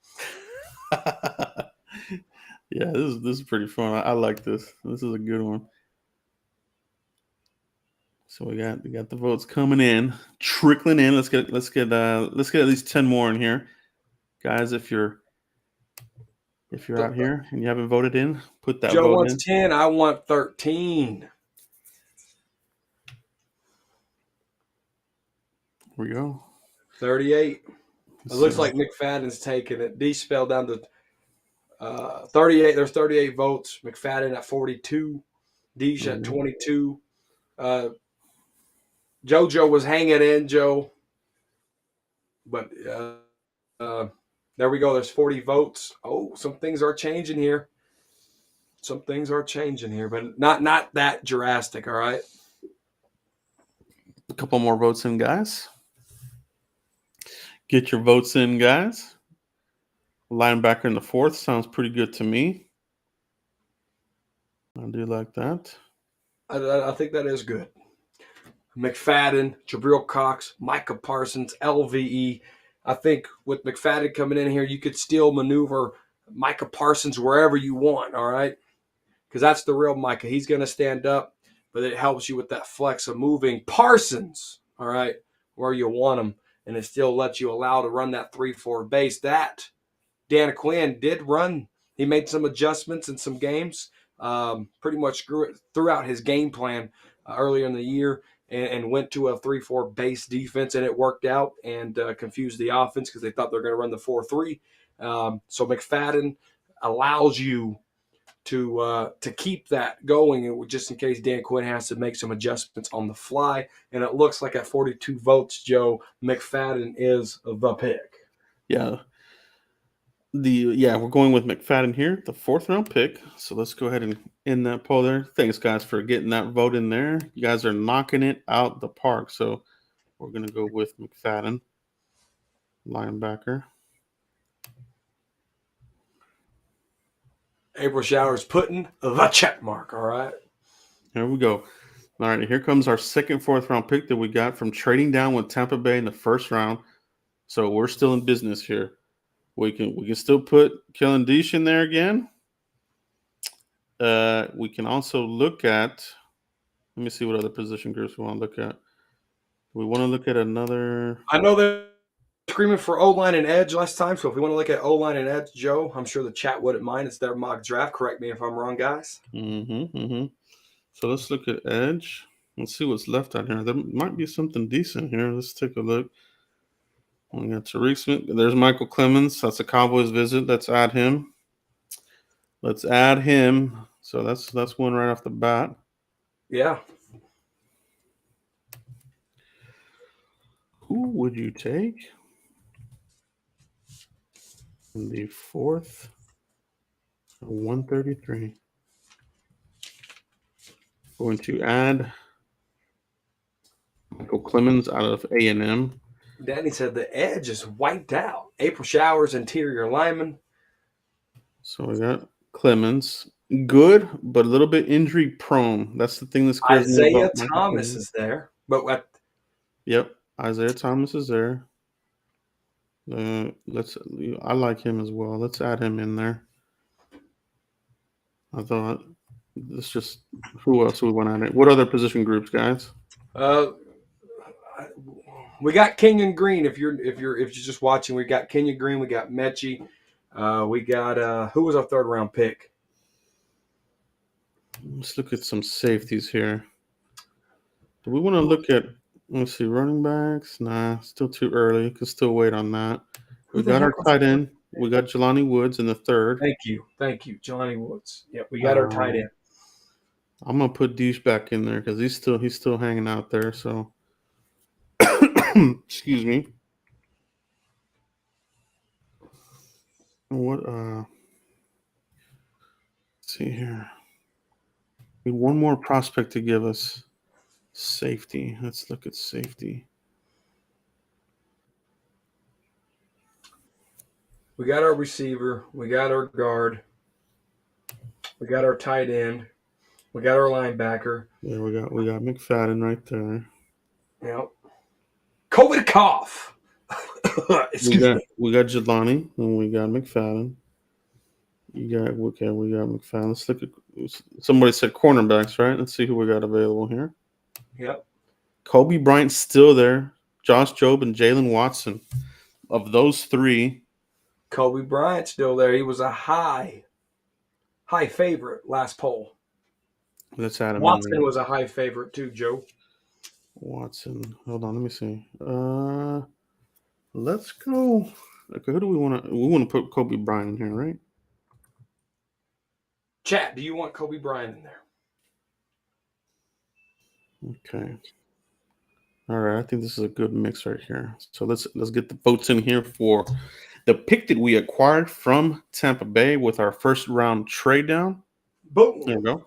Yeah, this is pretty fun. I like this. This is a good one. So we got the votes coming in, trickling in. Let's get at least 10 more in here, guys. If you're out here and you haven't voted in, put that Joe vote wants in. 10. I want 13. Here we go. 38. It looks like McFadden's taking it. Deesh fell down to 38. There's 38 votes. McFadden at 42. Deesh at 22. JoJo was hanging in, Joe. But there we go. There's 40 votes. Oh, some things are changing here. But not that drastic, all right? A couple more votes in, guys. Get your votes in, guys. Linebacker in the 4th sounds pretty good to me. I do like that. I think that is good. McFadden, Jabril Cox, Micah Parsons, LVE. I think with McFadden coming in here, you could still maneuver Micah Parsons wherever you want, all right? Because that's the real Micah. He's going to stand up, but it helps you with that flex of moving Parsons, all right, where you want him, and it still lets you allow to run that 3-4 base. That Dan Quinn did run. He made some adjustments in some games, pretty much threw out his game plan earlier in the year and went to a 3-4 base defense, and it worked out and confused the offense because they thought they were going to run the 4-3. So McFadden allows you to keep that going, just in case Dan Quinn has to make some adjustments on the fly. And it looks like at 42 votes, Joe, McFadden is the pick. Yeah. We're going with McFadden here, the 4th round pick. So let's go ahead and end that poll there. Thanks, guys, for getting that vote in there. You guys are knocking it out the park. So we're going to go with McFadden, linebacker. April Showers putting the check mark. All right. Here we go. All right, here comes our second 4th round pick that we got from trading down with Tampa Bay in the 1st round. So we're still in business here. We can still put Kellen Diesch in there again. We can also look at. Let me see what other position groups we want to look at. We want to look at another. I know they're screaming for O-line and edge last time, so if we want to look at O-line and edge, Joe, I'm sure the chat wouldn't mind. It's their mock draft. Correct me if I'm wrong, guys. So let's look at edge. Let's see what's left out here. There might be something decent here. Let's take a look. We got Tariq Smith. There's Michael Clemens. That's a Cowboys visit. Let's add him. So that's one right off the bat. Yeah. Who would you take in the 4th, 133? Going to add Michael Clemens out of A&M. Danny said the edge is wiped out. April Showers, interior lineman. So we got Clemens. Good, but a little bit injury prone. That's the thing that scares me. Isaiah Thomas is there. But Yep, Isaiah Thomas is there. I like him as well. Let's add him in there. I thought let's just who else we want to add? What other position groups, guys? We got Kenyon Green. If you're just watching, we got Kenyon Green. We got Mechie. We got who was our 3rd round pick? Let's look at some safeties here. Do we want to look at? Let's see, running backs. Nah, still too early. Could still wait on that. We got our tight end. We got Jelani Woods in the 3rd. Thank you, Jelani Woods. Yep, we got our tight end. I'm gonna put Diesch back in there because he's still hanging out there. So, excuse me. What? Let's see here. We need one more prospect to give us safety. Let's look at safety. We got our receiver. We got our guard. We got our tight end. We got our linebacker. Yeah, we got McFadden right there. Yep. COVID cough. We got Jelani and we got McFadden. We got McFadden. Let's look at somebody said cornerbacks, right? Let's see who we got available here. Yep. Kobe Bryant's still there. Josh Jobe and Jalen Watson. Of those 3, Kobe Bryant still there. He was a high favorite last poll. Let's add him. Watson was a high favorite too, Joe. Watson. Hold on, let me see. Let's go. Okay, who do we want to? We want to put Kobe Bryant in here, right? Chat, do you want Kobe Bryant in there? Okay. All right, I think this is a good mix right here. So let's get the votes in here for the pick that we acquired from Tampa Bay with our 1st round trade down. Boom. There we go.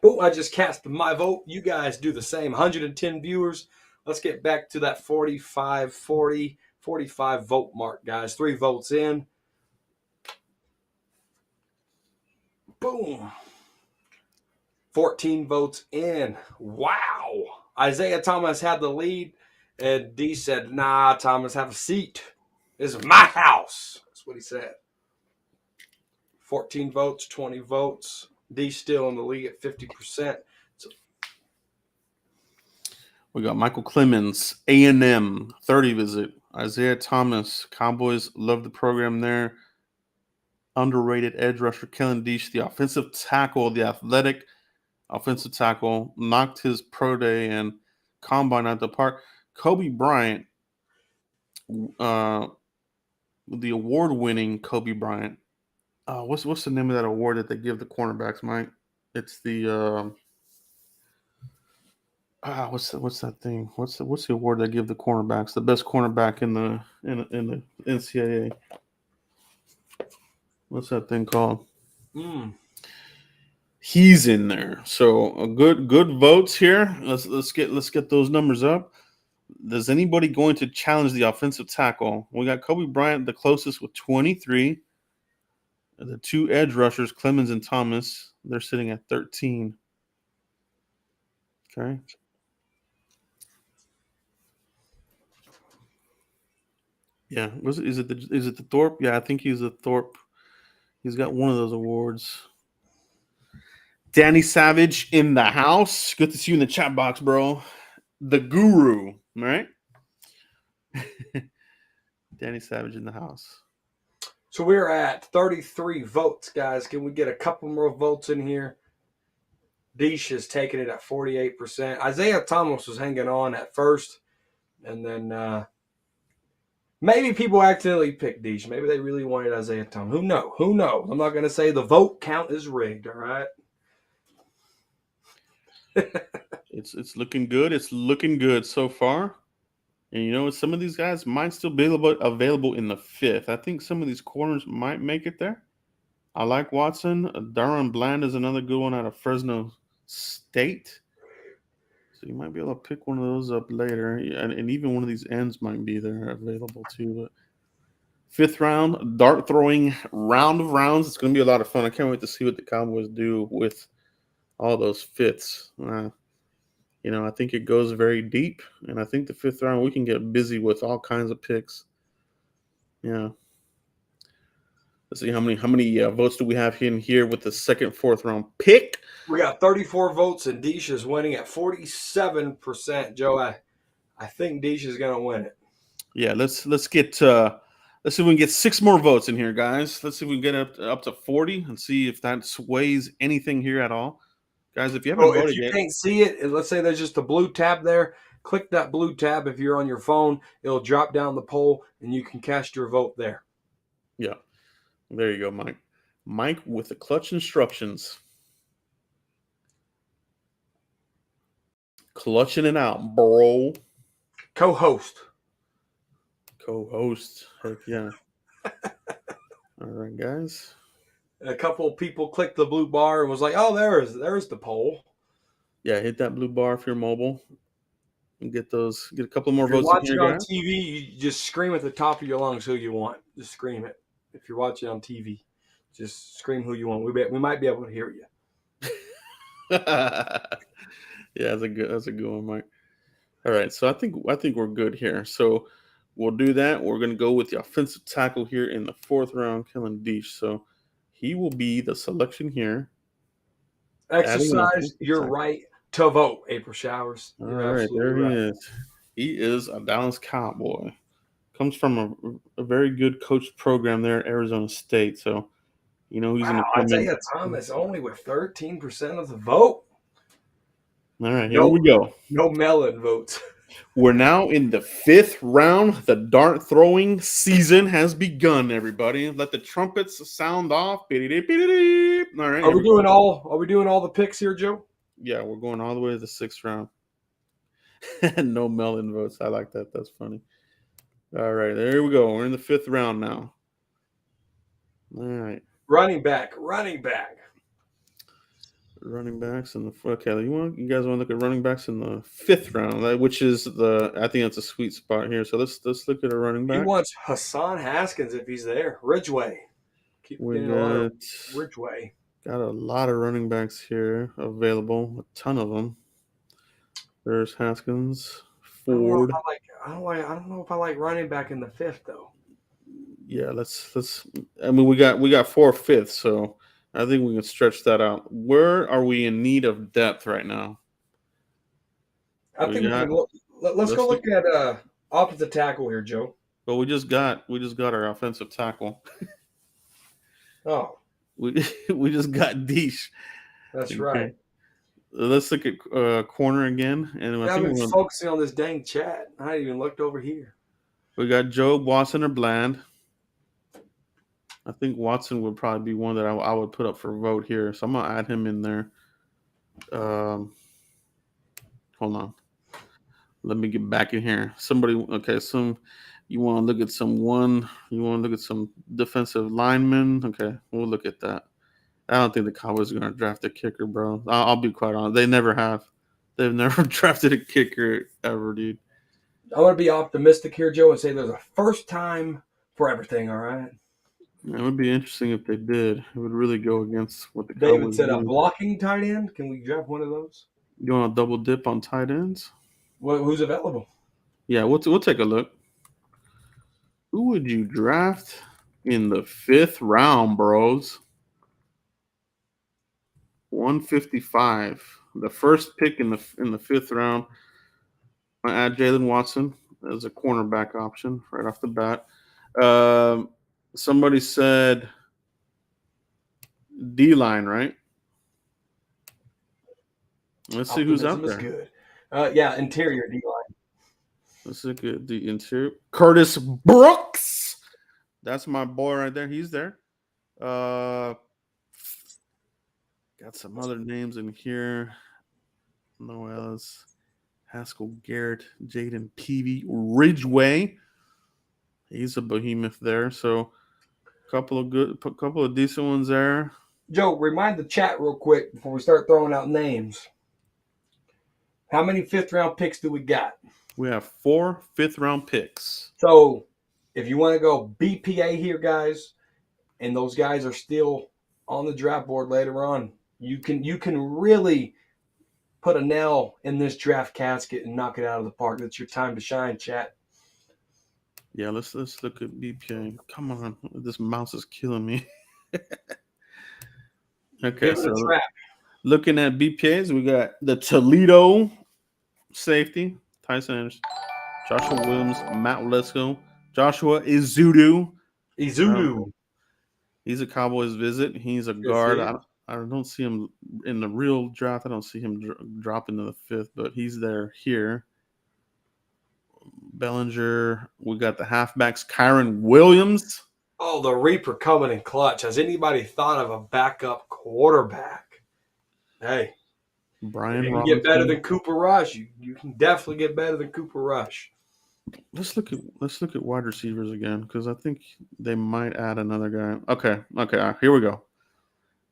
Boom, I just cast my vote. You guys do the same. 110 viewers. Let's get back to that 45 vote mark, guys. 3 votes in. Boom. 14 votes in. Wow. Isaiah Thomas had the lead, and D said, nah, Thomas, have a seat. This is my house. That's what he said. 14 votes, 20 votes. D still in the league at 50%. So we got Michael Clemens, A&M, 30 visit. Isaiah Thomas, Cowboys love the program there. underrated edge rusher Kellen Deesh, the offensive tackle, the athletic offensive tackle, knocked his pro day and combine out the park. Kobe Bryant, the award-winning Kobe Bryant. What's the name of that award that they give the cornerbacks, Mike? It's the what's that thing? What's the award they give the cornerbacks? The best cornerback in the NCAA. What's that thing called? He's in there. So a good votes here. Let's get those numbers up. Is anybody going to challenge the offensive tackle? We got Kobe Bryant the closest with 23. The two edge rushers, Clemens and Thomas, they're sitting at 13. Okay. Yeah. Is it the Thorpe? Yeah, I think he's the Thorpe. He's got one of those awards. Danny Savage in the house. Good to see you in the chat box, bro. The guru, right? Danny Savage in the house. So we're at 33 votes, guys. Can we get a couple more votes in here? Deesh is taking it at 48%. Isaiah Thomas was hanging on at first. And then maybe people accidentally picked Deesh. Maybe they really wanted Isaiah Thomas. Who knows? Who knows? I'm not going to say the vote count is rigged, all right? It's looking good. It's looking good so far. And some of these guys might still be available in the 5th. I think some of these corners might make it there. I like Watson. Darren Bland is another good one out of Fresno State. So you might be able to pick one of those up later. And even one of these ends might be there available too. But 5th round, dart throwing round of rounds. It's going to be a lot of fun. I can't wait to see what the Cowboys do with all those 5ths. I think it goes very deep, and I think the 5th round we can get busy with all kinds of picks. Yeah. Let's see how many votes do we have in here with the 2nd, 4th round pick. We got 34 votes, and Deesh is winning at 47%. Joe, I think Deesh is going to win it. Yeah, let's see if we can get 6 more votes in here, guys. Let's see if we can get up to 40 and see if that sways anything here at all. Guys, if you haven't voted yet. If you can't see it, and let's say there's just a blue tab there, click that blue tab. If you're on your phone, it'll drop down the poll, and you can cast your vote there. Yeah. There you go, Mike. Mike with the clutch instructions. Clutching it out, bro. Co-host. Heck yeah. All right, guys. A couple of people clicked the blue bar and was like, "Oh, there's the poll." Yeah, hit that blue bar if you're mobile and get a couple more If you're votes. watching on TV, you just scream at the top of your lungs who you want. Just scream it. If you're watching on TV, just scream who you want. We might be able to hear you. Yeah, that's a good one, Mike. All right, so I think we're good here. So we'll do that. We're gonna go with the offensive tackle here in the 4th round, Kellen Deesh. So he will be the selection here. Exercise your right to vote, April Showers. All right, there he is. He is a Dallas Cowboy. Comes from a very good coached program there at Arizona State. So, he's Isaiah Thomas only with 13% of the vote. All right, here we go. No melon votes. We're now in the 5th round. The dart throwing season has begun, everybody. Let the trumpets sound off. All right. Are we doing all the picks here, Joe? Yeah, we're going all the way to the 6th round. No melon votes. I like that. That's funny. All right, there we go. We're in the 5th round now. All right. Running back. Running backs in the okay. You guys want to look at running backs in the 5th round, which is I think that's a sweet spot here. So let's look at a running back. He wants Hassan Haskins if he's there. Ridgeway. Ridgeway. Got a lot of running backs here available. A ton of them. There's Haskins, Ford. I don't know if I like running back in the 5th though. Yeah, let's. I mean, we got 4 5ths, so I think we can stretch that out. Where are we in need of depth right now? I think let's go look at offensive tackle here, Joe. Well, we just got our offensive tackle. Oh, We we just got Deesh. that's Okay. right. Let's look at corner again, and I I've think been focusing on this dang chat. I haven't even looked over here. we got Job, Watson, or Bland. I think Watson would probably be one that I would put up for vote here, so I'm gonna add him in there. Hold on, let me get back in here. Somebody, okay, you want to look at you want to look at some defensive linemen. Okay, we'll look at that. I don't think the Cowboys are gonna draft a kicker, bro. I'll be quite honest. They never have. They've never drafted a kicker ever, dude. I want to be optimistic here, Joe, and say there's a first time for everything. All right. It would be interesting if they did. It would really go against what the David Cowboys said a do. blocking tight end. Can we draft one of those? You want to double dip on tight ends? Who's available? Yeah, we'll take a look. Who would you draft in the 5th round, bros? 155. The first pick in the 5th round. I add Jalen Watson as a cornerback option right off the bat. Somebody said D-line, right? Let's see who's out Optimism there. is good. Yeah, interior D line. Let's look at the interior. Curtis Brooks. That's my boy right there. He's there. Got some other names in here. Noel's, Haskell Garrett, Jaden Peavy, Ridgeway. He's a behemoth there. So couple of decent ones there. Joe, remind the chat real quick before we start throwing out names. How many 5th round picks do we got? We have 4 5th round picks. So if you want to go BPA here, guys, and those guys are still on the draft board later on, you can really put a nail in this draft casket and knock it out of the park. That's your time to shine, chat. Yeah, let's look at BPA. Come on, this mouse is killing me. Okay, so looking at BPAs, we got the Toledo safety, Tyson Anderson, Joshua Williams, Matt Lesko, Joshua Izudu. He's a Cowboys visit. He's a guard. I don't see him in the real draft. I don't see him dropping to the 5th, but he's there here. Bellinger. We got the halfbacks, Kyron Williams. Oh, the Reaper coming in clutch. Has anybody thought of a backup quarterback? Hey, Brian you can Robinson. get better than Cooper Rush. You can definitely get better than Cooper Rush. Let's look at wide receivers again because I think they might add another guy. Okay, here we go.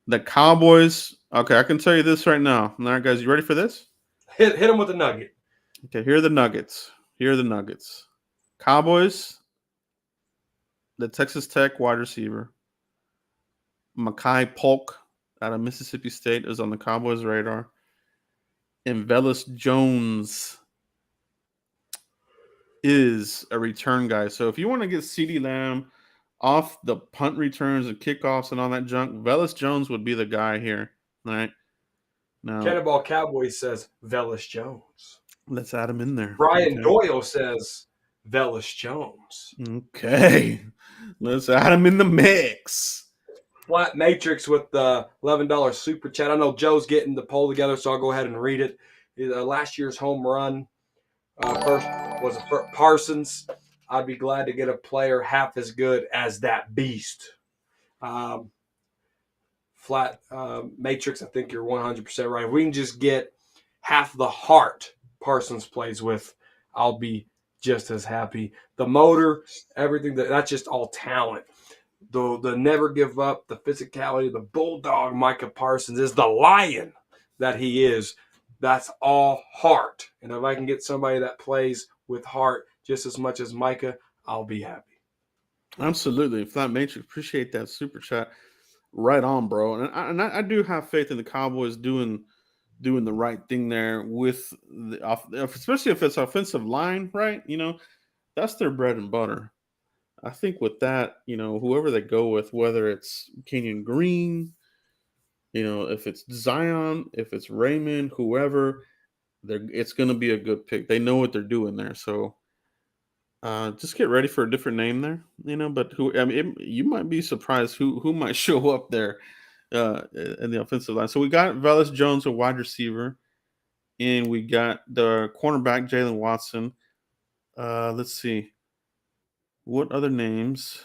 The Cowboys. Okay, I can tell you this right now. All right, guys, you ready for this? Hit them with a nugget. Okay, here are the Nuggets. Cowboys. The Texas Tech wide receiver, Mekhi Polk out of Mississippi State, is on the Cowboys' radar. And Velus Jones is a return guy. So if you want to get CeeDee Lamb off the punt returns and kickoffs and all that junk, Velus Jones would be the guy here. All right. Now, Cannonball Cowboys says Velus Jones. let's add him in there. Brian Doyle says Velus Jones. Okay. Let's add him in the mix. Flat Matrix with the $11 super chat. I know Joe's getting the poll together, so I'll go ahead and read it. Last year's home run first was Parsons. I'd be glad to get a player half as good as that beast. Flat Matrix, I think you're 100% right. If we can just get half the heart Parsons plays with, I'll be just as happy. The motor, everything, that's just all talent. The never give up, the physicality, the bulldog Micah Parsons is the lion that he is. That's all heart. And if I can get somebody that plays with heart just as much as Micah, I'll be happy. Absolutely. Flat Matrix, appreciate that super chat. Right on, bro. And I do have faith in the Cowboys doing the right thing there with especially if it's offensive line, right? That's their bread and butter. I think with that, whoever they go with, whether it's Kenyon Green, if it's Zion, if it's Raymond, whoever, it's going to be a good pick. They know what they're doing there. So Just get ready for a different name there, But you might be surprised who might show up there in the offensive line. So we got Velus Jones, a wide receiver, and we got the cornerback Jalen Watson. Let's see, what other names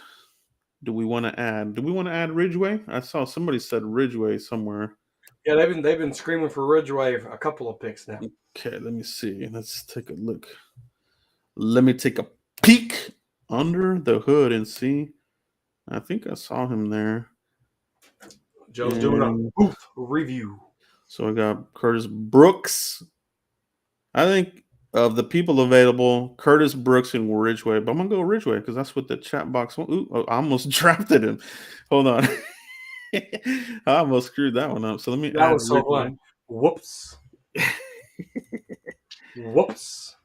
do we want to add? Do we want to add Ridgeway? I saw somebody said Ridgeway somewhere. Yeah, they've been screaming for Ridgeway a couple of picks now. Okay, let me see. Let's take a look. Let me take a peek under the hood and see. I think I saw him there. Joe's doing a booth review. So I got Curtis Brooks. I think of the people available, Curtis Brooks and Ridgeway. But I'm going to go Ridgeway because that's what the chat box wants. Ooh, I almost drafted him. Hold on. I almost screwed that one up. So let me That add was so Ridgeway. fun. Whoops. Whoops.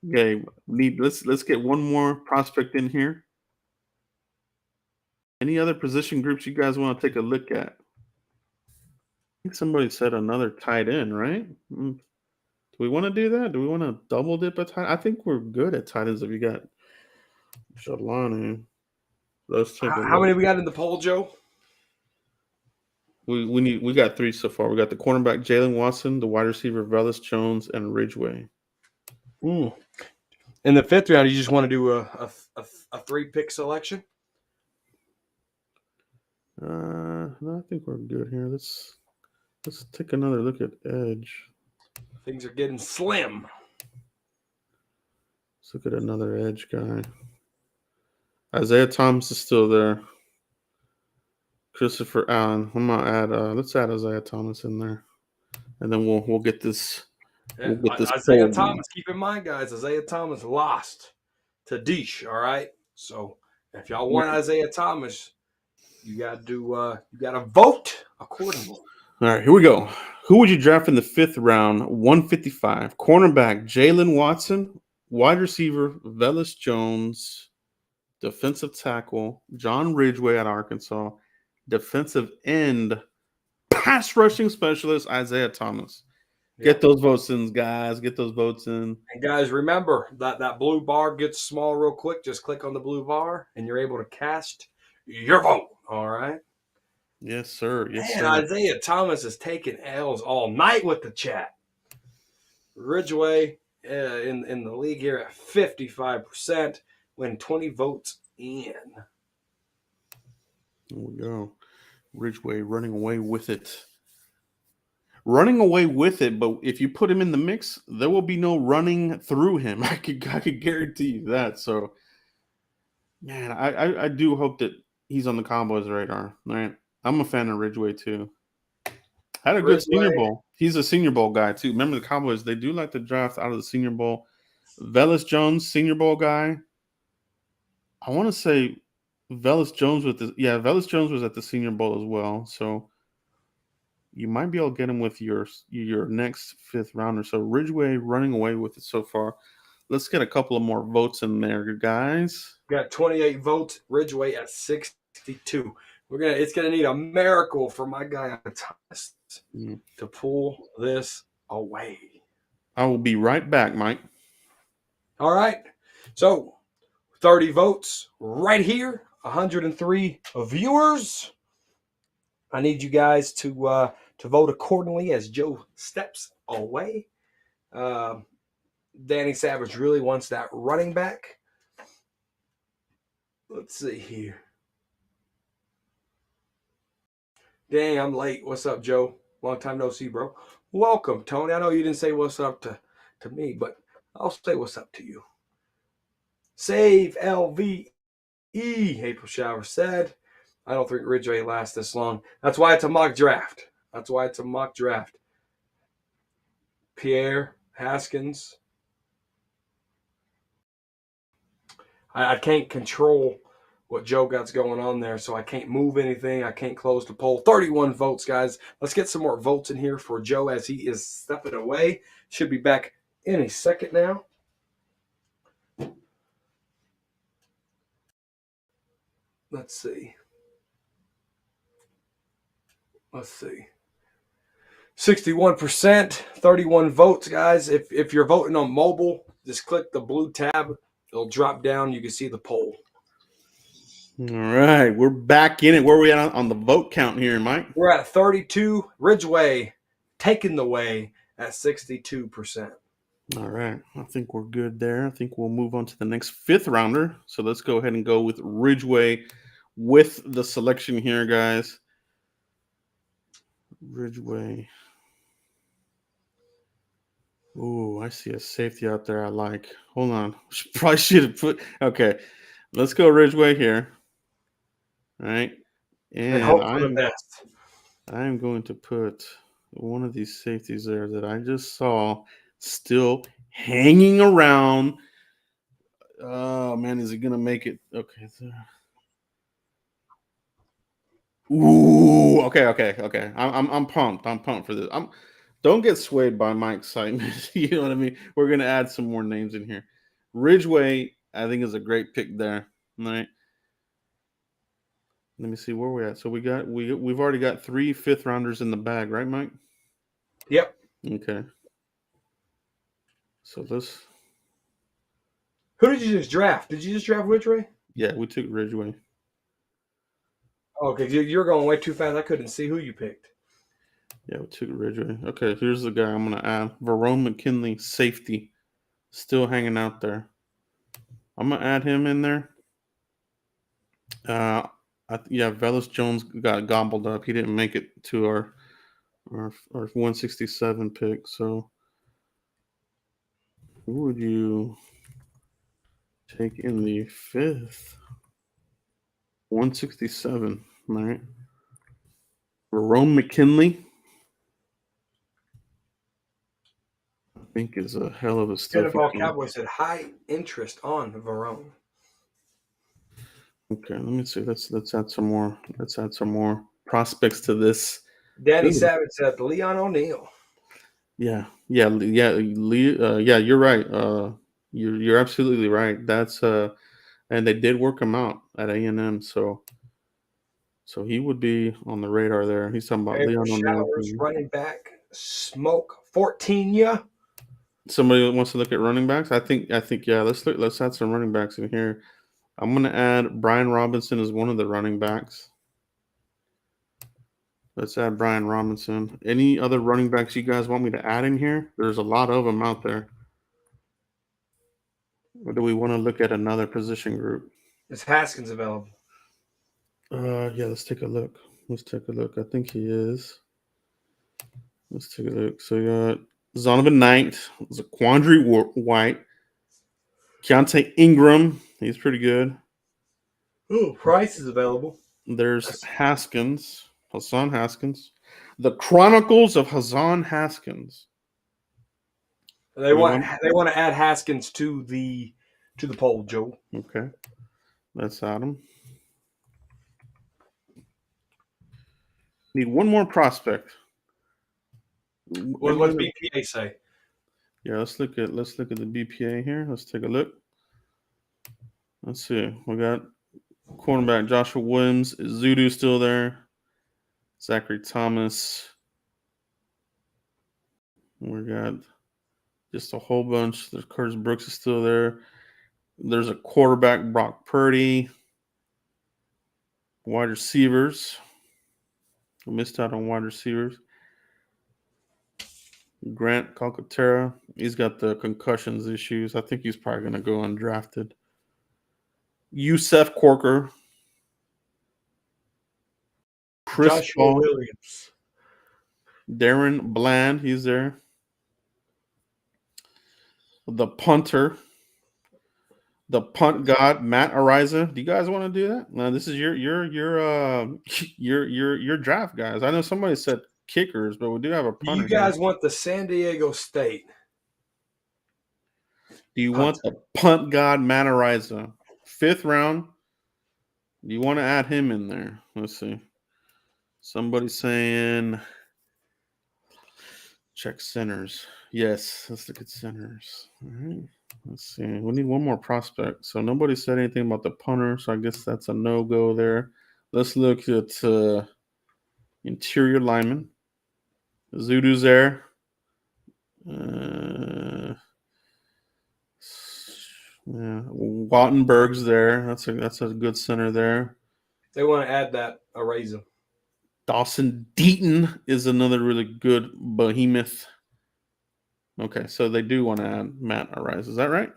Okay, let's get one more prospect in here. Any other position groups you guys want to take a look at? I think somebody said another tight end, right? Do we want to do that? Do we want to double dip a tight? I think we're good at tight ends if you got Shalani. Let's take a look. How many we got in the poll, Joe? We got 3 so far. We got the cornerback Jalen Watson, the wide receiver Velus Jones, and Ridgeway. In the 5th round, you just want to do a 3-pick selection? No, I think we're good here. Let's take another look at edge. Things are getting slim. Let's look at another edge guy. Isaiah Thomas is still there. Christopher Allen. I'm gonna add. Let's add Isaiah Thomas in there, and then we'll get this. We'll get this Isaiah Thomas. Keep in mind, guys. Isaiah Thomas lost to Deesh. All right. So if y'all want Isaiah Thomas, you got to vote accordingly. All right, here we go. Who would you draft in the 5th round? 155. Cornerback Jalen Watson, wide receiver Velus Jones, defensive tackle John Ridgeway at Arkansas, defensive end pass rushing specialist Isaiah Thomas. Get those votes in, guys. Get those votes in. And guys, remember that blue bar gets small real quick. Just click on the blue bar, and you're able to cast your vote. All right. Yes, sir. Yes, Man, sir. Isaiah Thomas is taking L's all night with the chat. Ridgeway in the league here at 55%, when 20 votes in. There we go. Ridgeway running away with it. Running away with it, but if you put him in the mix, there will be no running through him. I could guarantee you that. So, man, I do hope that he's on the Cowboys' radar. Right? I'm a fan of Ridgeway too. Had a good Senior Bowl. He's a Senior Bowl guy too. Remember the Cowboys? They do like to draft out of the Senior Bowl. Velus Jones, Senior Bowl guy. I want to say Velus Jones Velus Jones was at the Senior Bowl as well. So you might be able to get him with your next 5th rounder. So Ridgeway running away with it so far. Let's get a couple of more votes in there, guys. Got 28 votes. Ridgeway at 62. It's gonna need a miracle for my guy Thomas to pull this away. I will be right back, Mike. All right. So 30 votes right here. 103 viewers. I need you guys to vote accordingly as Joe steps away. Danny Savage really wants that running back. Let's see here. Dang, I'm late. What's up, Joe? Long time no see, bro. Welcome, Tony. I know you didn't say what's up to me, but I'll say what's up to you. Save LVE, April Shower said. I don't think Ridgeway lasts this long. That's why it's a mock draft. Pierre Haskins. I can't control what Joe got's going on there, so I can't move anything. I can't close the poll. 31 votes, guys. Let's get some more votes in here for Joe as he is stepping away. Should be back in a second now. Let's see. 61%, 31 votes, guys. If you're voting on mobile, just click the blue tab It'll drop down. You can see the poll. All right, we're back in it. Where are we at on the vote count here, Mike? We're at 32. Ridgeway taking the way at 62%. All right, I think we're good there. I think we'll move on to the next fifth rounder. So let's go ahead and go with Ridgeway with the selection here, guys. Ridgeway. Ooh, I see a safety out there I like. Hold on. Probably should have put. Okay, let's go Ridgeway here. All right. And And hope for the best. I'm going to put one of these safeties there that I just saw still hanging around. Oh man, is he gonna make it? Okay. Ooh, okay. I'm pumped. I'm pumped for this. Don't get swayed by my excitement. You know what I mean? We're gonna add some more names in here. Ridgeway, I think, is a great pick there. All right. Let me see where we're at. So we've already got 3 fifth rounders in the bag, right, Mike? Yep. Okay. So let's. Who did you just draft? Did you just draft Ridgeway? Yeah, we took Ridgeway. Okay, you're going way too fast. I couldn't see who you picked. Yeah, we took Ridgeway. Okay, here's the guy I'm gonna add. Verone McKinley, safety, still hanging out there. I'm gonna add him in there. Velus Jones got gobbled up. He didn't make it to our 167 pick. So who would you take in the fifth? 167, all right. Verone McKinley, I think, is a hell of a stuff. NFL Cowboys said high interest on Verone. Okay, let me see. Let's add some more. Let's add some more prospects to this. Danny Savage said Leon O'Neal. Yeah. You're right. You're absolutely right. That's and they did work him out at A&M, so he would be on the radar there. He's talking about Leon O'Neal. Running back, Smoke 14. Yeah. Somebody wants to look at running backs. I think yeah. Let's add some running backs in here. I'm gonna add Brian Robinson as one of the running backs. Let's add Brian Robinson. Any other running backs you guys want me to add in here? There's a lot of them out there. Or do we want to look at another position group? Is Haskins available? Yeah, let's take a look. I think he is. Let's take a look. So you got Zonovan Knight, Zaquandre White, Keontae Ingram. He's pretty good. Ooh, Price is available. There's Haskins, Hassan Haskins. The Chronicles of Hassan Haskins. They want to add Haskins to the poll, Joe. Okay. Let's add him. Need one more prospect. What's BPA say? Yeah, let's look at the BPA here. Let's take a look. Let's see. We got cornerback Joshua Williams. Is Zudu still there? Zachary Thomas. We got just a whole bunch. There's Curtis Brooks is still there. There's a quarterback, Brock Purdy. Wide receivers. I missed out on wide receivers. Grant Calcaterra. He's got the concussions issues. I think he's probably going to go undrafted. Yusef Corker. Chris Joshua Williams. Darren Bland. He's there. The punter. The punt god, Matt Ariza. Do you guys want to do that? No, this is your draft, guys. I know somebody said kickers, but we do have a punter. You guys want the San Diego State? Do you want the punt god, Matt Ariza? 5th round. Do you want to add him in there? Let's see. Somebody saying check centers. Yes, let's look at centers. All right. Let's see. We need one more prospect. So nobody said anything about the punter, so I guess that's a no-go there. Let's look at interior lineman. Zudu's there. Yeah, Wattenberg's there. That's a good center there. They want to add that Araiza. Dawson Deaton is another really good behemoth. Okay, so they do want to add Matt Arise. Is that right?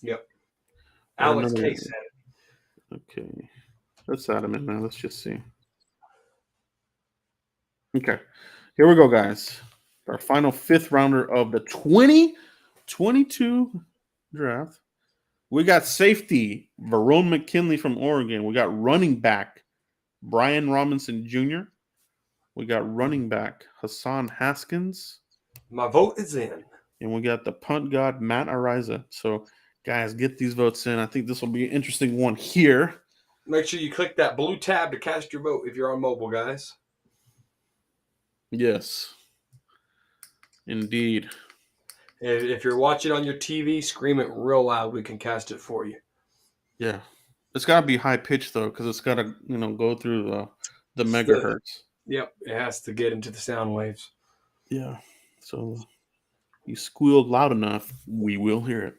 Yep. Or Alex another- Case said it. Okay, let's add him in now. Let's just see. Okay, here we go, guys. Our final fifth rounder of the 2022 draft. We got safety, Verone McKinley from Oregon. We got running back, Brian Robinson Jr. We got running back, Hassan Haskins. My vote is in. And we got the punt god, Matt Ariza. So, guys, get these votes in. I think this will be an interesting one here. Make sure you click that blue tab to cast your vote if you're on mobile, guys. Yes. Indeed. If you're watching on your TV, scream it real loud. We can cast it for you. Yeah. It's got to be high pitched, though, because it's got to, go through the megahertz. Yep, it has to get into the sound waves. Yeah. So, you squealed loud enough, we will hear it.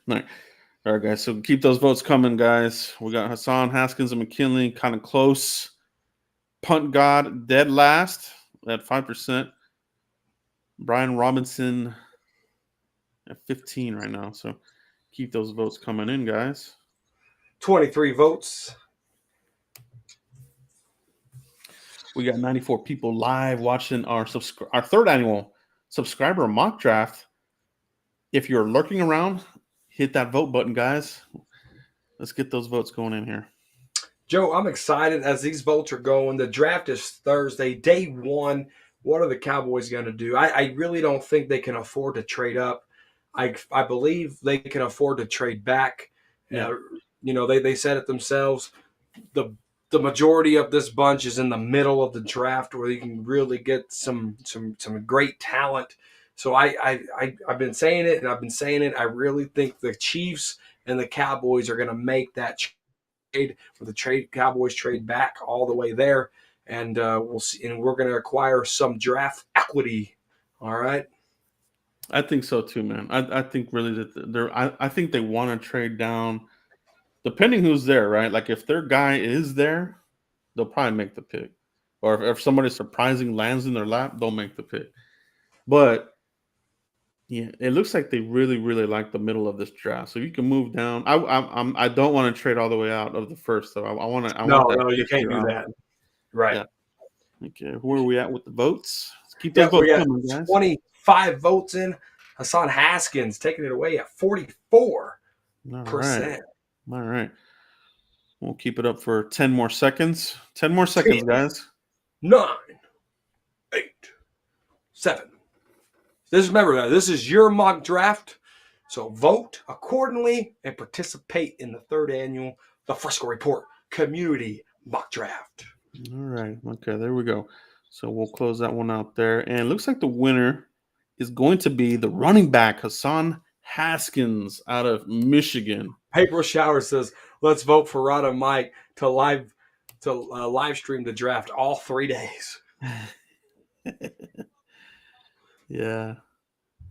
All right, guys. So, keep those votes coming, guys. We got Hassan, Haskins, and McKinley kind of close. Punt God, dead last at 5%. Brian Robinson at 15 right now. So keep those votes coming in, guys. 23 votes. We got 94 people live watching our third annual subscriber mock draft. If you're lurking around, hit that vote button, guys. Let's get those votes going in here. Joe, I'm excited as these votes are going. The draft is Thursday, day one. What are the Cowboys going to do? I really don't think they can afford to trade up. I believe they can afford to trade back. Yeah. They said it themselves. The majority of this bunch is in the middle of the draft where you can really get some great talent. So I've been saying it and I've been saying it. I really think the Chiefs and the Cowboys are going to make that trade, where the Cowboys trade back all the way there. And we'll see, and we're going to acquire some draft equity. All right. I think so too, man. I think really that I think they want to trade down, depending who's there, right? Like if their guy is there, they'll probably make the pick. Or if somebody surprising lands in their lap, they'll make the pick. But yeah, it looks like they really, really like the middle of this draft. So you can move down. I don't want to trade all the way out of the first, though. I want to. No, you can't do that. Right. Yeah. Okay, where are we at with the votes? Let's keep those votes coming, guys. 25 votes in. Hassan Haskins taking it away at 44%. All right. We'll keep it up for 10 more seconds. 10 more seconds, guys. 9, 8, 7. Remember, this is your mock draft. So vote accordingly and participate in the third annual The Fresco Report Community Mock Draft. All right. Okay, there we go. So we'll close that one out there. And it looks like the winner is going to be the running back, Hassan Haskins, out of Michigan. Paper Shower says, let's vote for Rod and Mike to live stream the draft all 3 days. Yeah.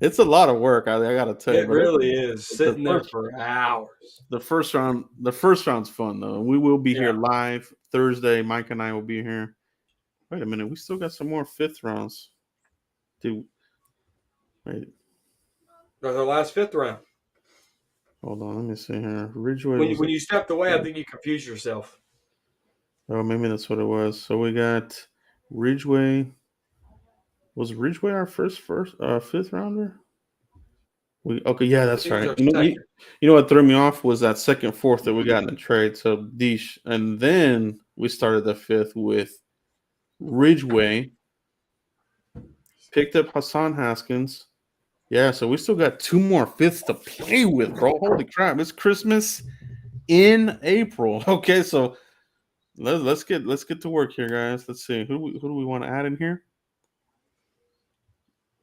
It's a lot of work, I got to tell you. It really is. Sitting there for hours. The first round's fun, though. We will be here live Thursday. Mike and I will be here. Wait a minute. We still got some more fifth rounds. Wait. That's our last fifth round. Hold on. Let me see here. Ridgeway. When you stepped away, I think you confused yourself. Oh, maybe that's what it was. So we got Ridgeway. Was Ridgeway our fifth rounder? Yeah, that's right. You know what threw me off was that second, fourth that we got in the trade. So Deesh, and then we started the fifth with Ridgeway. Picked up Hassan Haskins. Yeah, so we still got 2 more fifths to play with, bro. Holy crap! It's Christmas in April. Okay, so let's get to work here, guys. Let's see who do we want to add in here.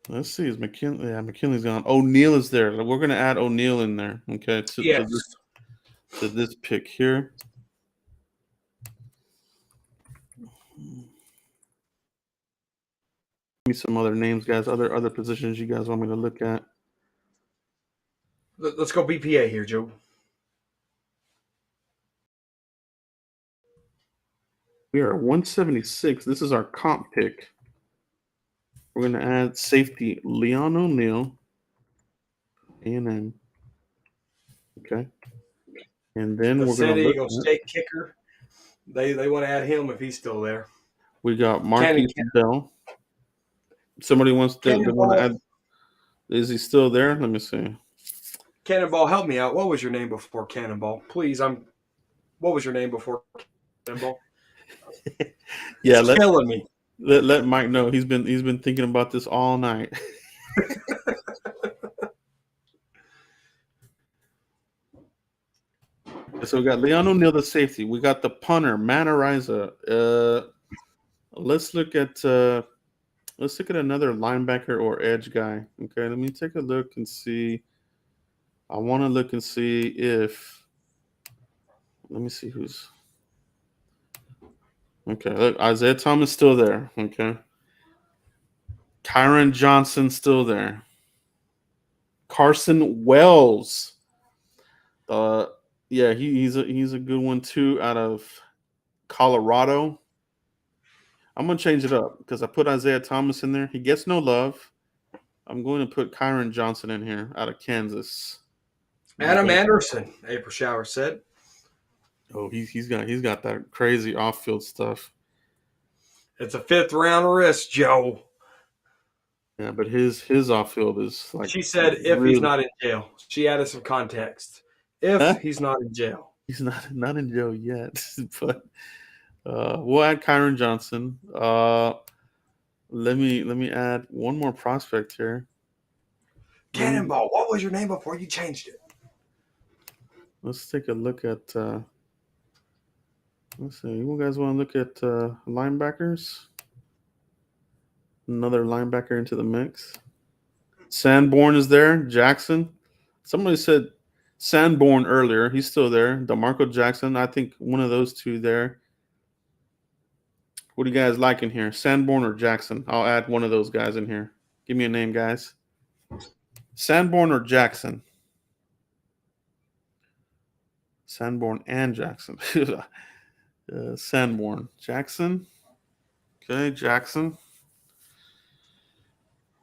Let's see. Is McKinley? Yeah, McKinley's gone. O'Neal is there. We're gonna add O'Neal in there. Okay, to this pick here. Give me some other names, guys. Other positions you guys want me to look at. Let's go BPA here, Joe. We are 176. This is our comp pick. We're going to add safety Leon O'Neal, A&M. Okay. And then The we're San going to look Diego at, State kicker. They want to add him if he's still there. we got Marquise Bell. Somebody wants to they want to add. Is he still there? Let me see. Cannonball, help me out. What was your name before Cannonball? Please, what was your name before Cannonball? Yeah, it's killing me. Let Mike know. He's been thinking about this all night. So we got Leon O'Neal, the safety. We got the punter, Manariza. Let's look at another linebacker or edge guy. Okay, let me take a look and see. I want to look and see if. Let me see who's. Okay, look, Isaiah Thomas still there. Okay. Kyron Johnson still there. Carson Wells. Yeah, he's a good one too out of Colorado. I'm gonna change it up because I put Isaiah Thomas in there. He gets no love. I'm going to put Kyron Johnson in here out of Kansas. Adam Anderson, April Shower said. Oh, he's got that crazy off-field stuff. It's a 5th round risk, Joe. Yeah, but his off-field is like. She said if he's not in jail. She added some context. If he's not in jail. He's not in jail yet, but we'll add Kyron Johnson. Let me add one more prospect here. Cannonball, what was your name before you changed it? Let's take a look at. Let's see. You guys want to look at linebackers? Another linebacker into the mix. Sanborn is there. Jackson. Somebody said Sanborn earlier. He's still there. DeMarco Jackson. I think one of those two there. What do you guys like in here? Sanborn or Jackson? I'll add one of those guys in here. Give me a name, guys. Sanborn or Jackson? Sanborn and Jackson. Sanborn. Jackson. Okay, Jackson.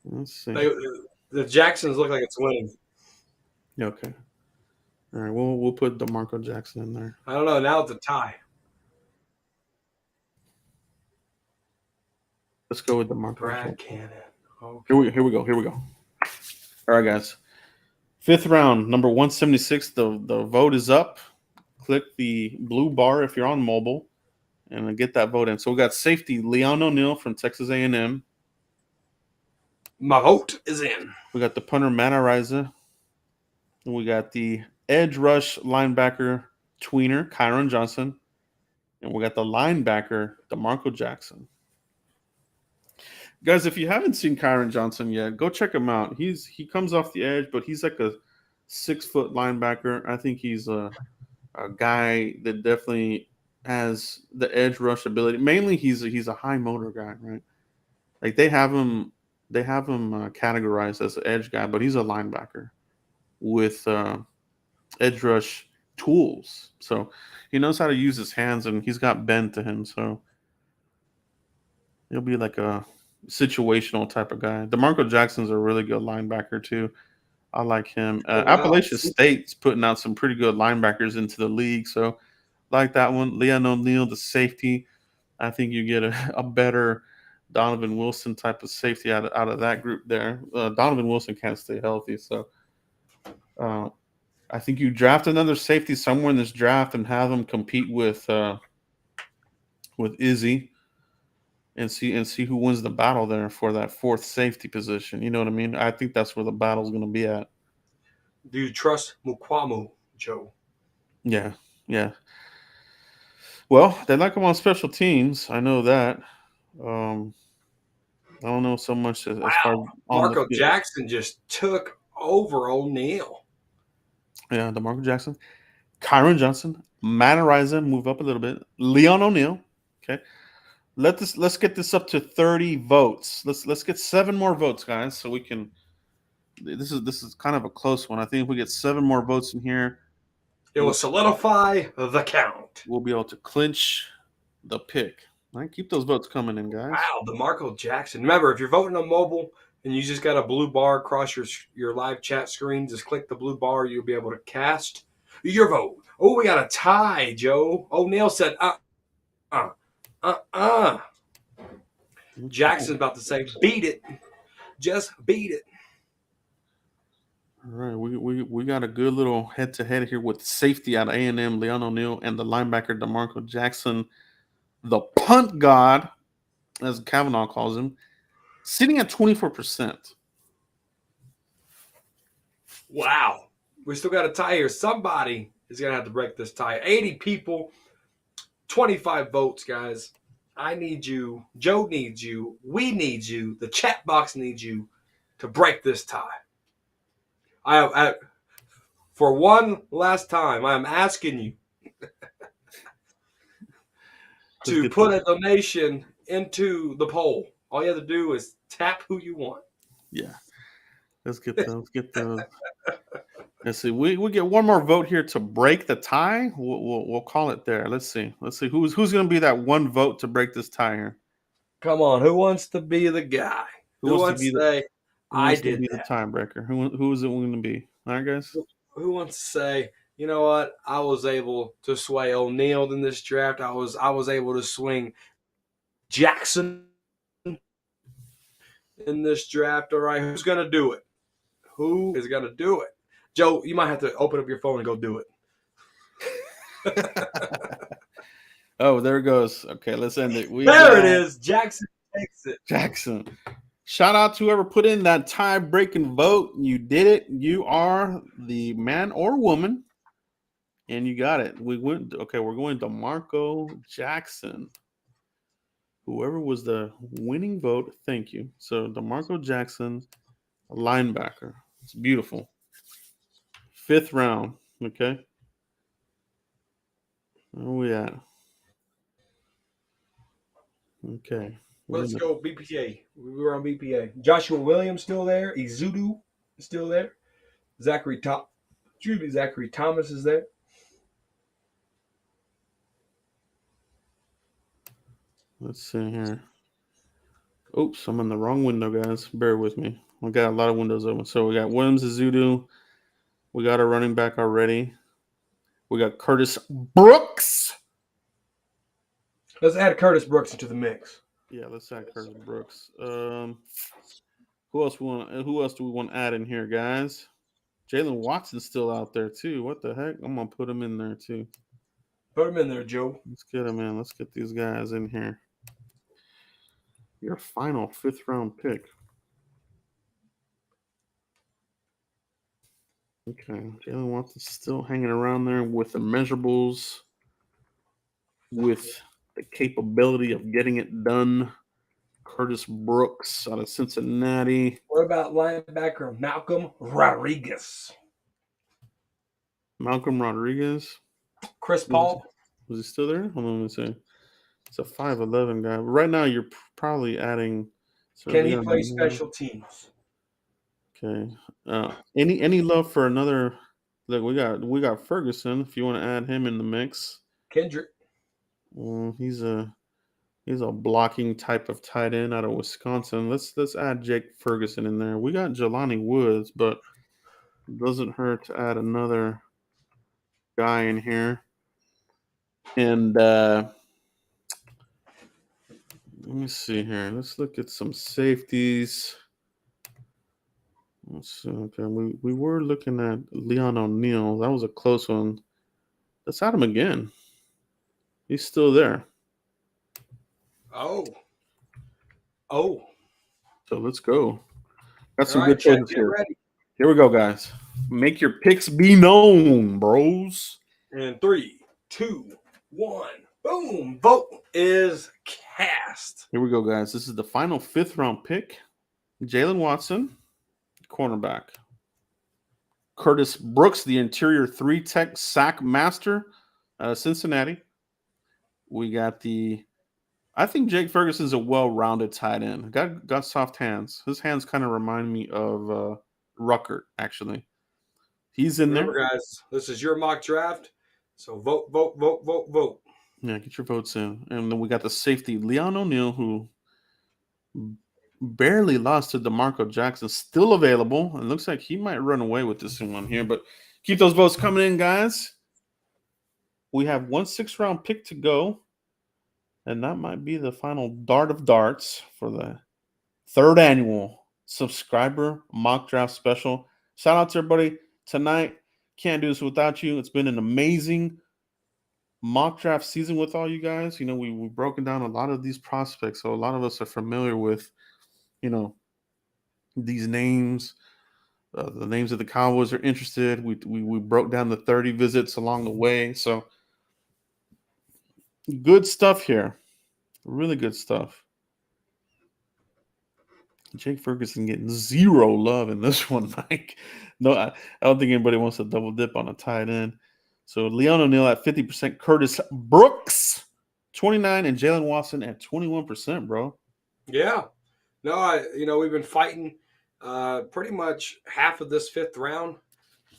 Let's see. The Jacksons look like it's winning. Okay. All right, we'll put DeMarco Jackson in there. I don't know. Now it's a tie. Let's go with DeMarco. Brad Cannon. Okay. Here we go. All right, guys. 5th round, number 176. The vote is up. Click the blue bar if you're on mobile, and get that vote in. So we got safety Leon O'Neal from Texas A&M. My vote is in. We got the punter Manariza. And we got the edge rush linebacker tweener Kyron Johnson, and we got the linebacker DeMarco Jackson. Guys, if you haven't seen Kyron Johnson yet, go check him out. He comes off the edge, but he's like a 6-foot linebacker. I think he's a guy that definitely has the edge rush ability. Mainly, he's a high motor guy, right? Like they have him categorized as an edge guy, but he's a linebacker with edge rush tools. So he knows how to use his hands, and he's got bend to him. So he'll be like a situational type of guy. DeMarco Jackson's a really good linebacker too. I like him. Appalachian State's putting out some pretty good linebackers into the league, so like that one. Leon O'Neal, the safety. I think you get a better Donovan Wilson type of safety out of that group there. Donovan Wilson can't stay healthy, so I think you draft another safety somewhere in this draft and have them compete with Izzy. And see who wins the battle there for that 4th safety position. You know what I mean? I think that's where the battle's going to be at. Do you trust Mukwamu, Joe? Yeah. Well, they like him on special teams. I know that. I don't know so much as far as Marco Jackson just took over O'Neal. Yeah, DeMarco Jackson. Kyron Johnson. Manariza, move up a little bit. Leon O'Neal. Okay. Let's get this up to 30 votes. Let's get 7 more votes, guys, so we can. This is kind of a close one. I think if we get 7 more votes in here, it will solidify the count. We'll be able to clinch the pick. All right, keep those votes coming in, guys. Wow, DeMarco Jackson. Remember, if you're voting on mobile and you just got a blue bar across your live chat screen, just click the blue bar. You'll be able to cast your vote. Oh, we got a tie, Joe. Oh, Neil said, Jackson's about to say, beat it. Just beat it. All right, we got a good little head-to-head here with safety out of A&M, Leon O'Neal, and the linebacker, DeMarco Jackson, the punt god, as Kavanaugh calls him, sitting at 24%. Wow. We still got a tie here. Somebody is going to have to break this tie. 80 people, 25 votes, guys. I need you. Joe needs you. We need you. The chat box needs you to break this tie. For one last time, I am asking you to put a donation into the poll. All you have to do is tap who you want. Yeah. Let's get the let's see. We get one more vote here to break the tie. We'll call it there. Let's see. Who's going to be that one vote to break this tie here. Come on, who wants to be the guy? Who wants to say I did the that? tiebreaker? Who is it going to be? All right, guys. Who wants to say, you know what? I was able to sway O'Neal in this draft. I was able to swing Jackson in this draft. All right, who's gonna do it? Who is gonna do it? Joe, you might have to open up your phone and go do it. Oh, there it goes. Okay, let's end it. It is. Jackson takes it. Jackson. Shout out to whoever put in that tie-breaking vote. You did it. You are the man or woman, and you got it. We're going DeMarco Jackson. Whoever was the winning vote, thank you. So DeMarco Jackson, a linebacker. It's beautiful. 5th round. Okay. Where are we at? Okay. Let's go BPA. We were on BPA. Joshua Williams still there. Izudu still there. Zachary Thomas is there. Let's see here. Oops, I'm in the wrong window, guys. Bear with me. We got a lot of windows open. So we got Williams, Izudu. We got a running back already. We got Curtis Brooks. Let's add Curtis Brooks into the mix. Yeah, let's add Curtis Brooks. Who else do we want to add in here, guys? Jalen Watson's still out there too. What the heck? I'm gonna put him in there too. Put him in there, Joe. Let's get him in. Let's get these guys in here. Your final 5th round pick. Okay, Jalen Watson's still hanging around there with the measurables, with the capability of getting it done. Curtis Brooks out of Cincinnati. What about linebacker Malcolm Rodriguez? Chris Paul. Was he still there? Hold on, let me see. It's a 5'11" guy. But right now, you're probably adding. Can he play special teams? Okay. Any love for another? Look, we got Ferguson. If you want to add him in the mix, Kendrick. He's a blocking type of tight end out of Wisconsin. Let's add Jake Ferguson in there. We got Jelani Woods, but it doesn't hurt to add another guy in here. And let me see here. Let's look at some safeties. Let's see. Okay, we were looking at Leon O'Neal. That was a close one. Let's add him again. He's still there. Oh. So let's go. Got some All good right, Chad, choices get here. ready. Here we go, guys. Make your picks be known, bros. In 3, 2, 1. Boom. Vote is cast. Here we go, guys. This is the final 5th round pick. Jalen Watson, cornerback. Curtis Brooks, the interior 3-tech sack master out of Cincinnati. We got I think Jake Ferguson's a well-rounded tight end. Got soft hands. His hands kind of remind me of Ruckert, actually. He's in Remember, there. guys, this is your mock draft. So vote. Yeah, get your votes in. And then we got the safety, Leon O'Neal, who barely lost to DeMarco Jackson, still available. It looks like he might run away with this one here, but keep those votes coming in, guys. We have 1 6-round pick to go, and that might be the final dart of darts for the 3rd annual subscriber mock draft special. Shout out to everybody tonight. Can't do this without you. It's been an amazing mock draft season with all you guys. You know, we've broken down a lot of these prospects, so a lot of us are familiar with, you know, these names. The names of the Cowboys are interested. We broke down the 30 visits along the way. So good stuff here. Really good stuff. Jake Ferguson getting 0 love in this one, Mike. No, I don't think anybody wants to double dip on a tight end. So Leon O'Neal at 50%, Curtis Brooks 29, and Jalen Watson at 21%, bro. Yeah. No, we've been fighting pretty much half of this 5th round.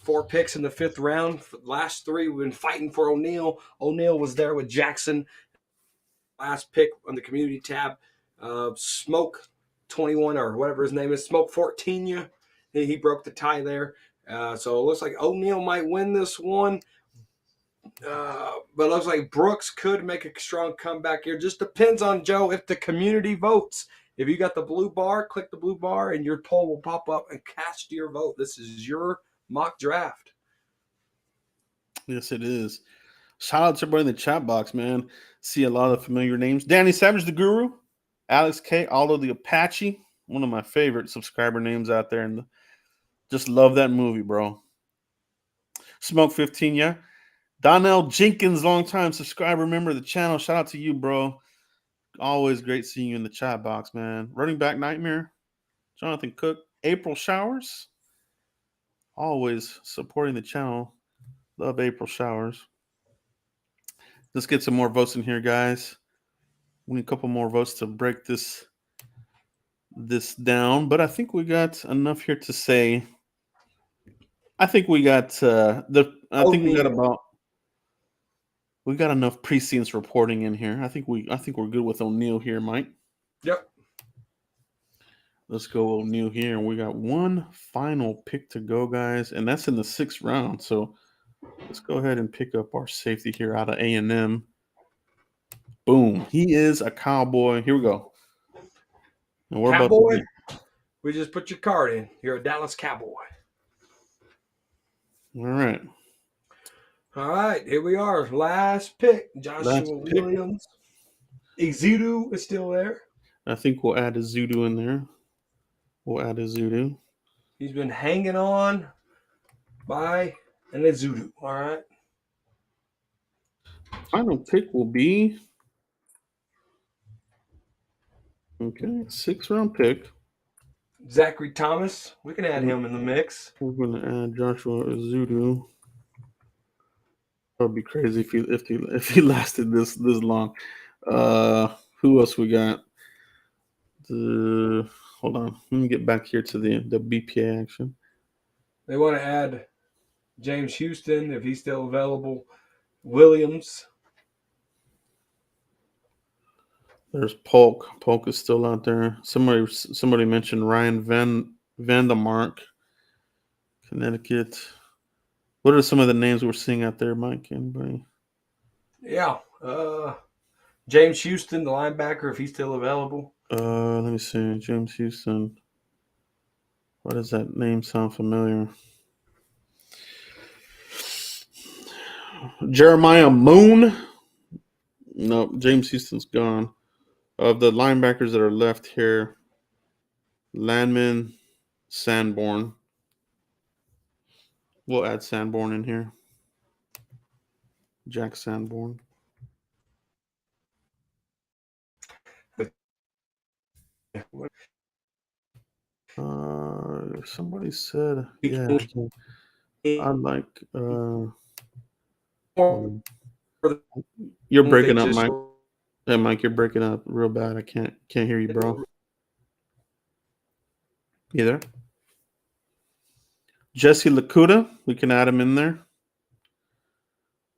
4 picks in the 5th round. Last 3, we've been fighting for O'Neal. O'Neal was there with Jackson. Last pick on the community tab. Smoke 21 or whatever his name is. Smoke 14. He broke the tie there. So it looks like O'Neal might win this one. But it looks like Brooks could make a strong comeback here. Just depends on, Joe, if the community votes. If you got the blue bar, click the blue bar, and your poll will pop up and cast your vote. This is your mock draft. Yes, it is. Shout out to everybody in the chat box, man. See a lot of familiar names. Danny Savage, the Guru. Alex K, Aldo the Apache. One of my favorite subscriber names out there. And just love that movie, bro. Smoke 15, yeah. Donnell Jenkins, longtime subscriber, member of the channel. Shout out to you, bro. Always great seeing you in the chat box, man. Running back Nightmare. Jonathan Cook. April Showers. Always supporting the channel. Love April Showers. Let's get some more votes in here, guys. We need a couple more votes to break this down, but I think we got enough here to say. I think we got we got enough precincts reporting in here. I think we're good with O'Neal here, Mike. Yep. Let's go O'Neal here. We got one final pick to go, guys, and that's in the 6th round. So let's go ahead and pick up our safety here out of A&M. Boom. He is a Cowboy. Here we go. And we're Cowboy, about to we just put your card in. You're a Dallas Cowboy. All right. All right, here we are. Last pick. Joshua Williams. Ezudu is still there. I think we'll add a Zudu in there. He's been hanging on by an Ezudu. All right. Final pick will be 6th round pick. Zachary Thomas. We can add him in the mix. We're going to add Joshua Ezudu. That would be crazy if he lasted this long. Who else we got? Hold on. Let me get back here to the BPA action. They want to add James Houston if he's still available. Williams. There's Polk. Polk is still out there. Somebody mentioned Ryan Vandermark, Connecticut. What are some of the names we're seeing out there, Mike? Anybody? Yeah. James Houston, the linebacker, if he's still available. Let me see. James Houston. Why does that name sound familiar? Jeremiah Moon. No, James Houston's gone. Of the linebackers that are left here, Linemen, Sanborn. We'll add Sanborn in here. Jack Sanborn. Somebody said, yeah. I like. You're breaking up, Mike. Yeah, Mike, you're breaking up real bad. I can't hear you, bro. You there? Jesse Lakuta, we can add him in there.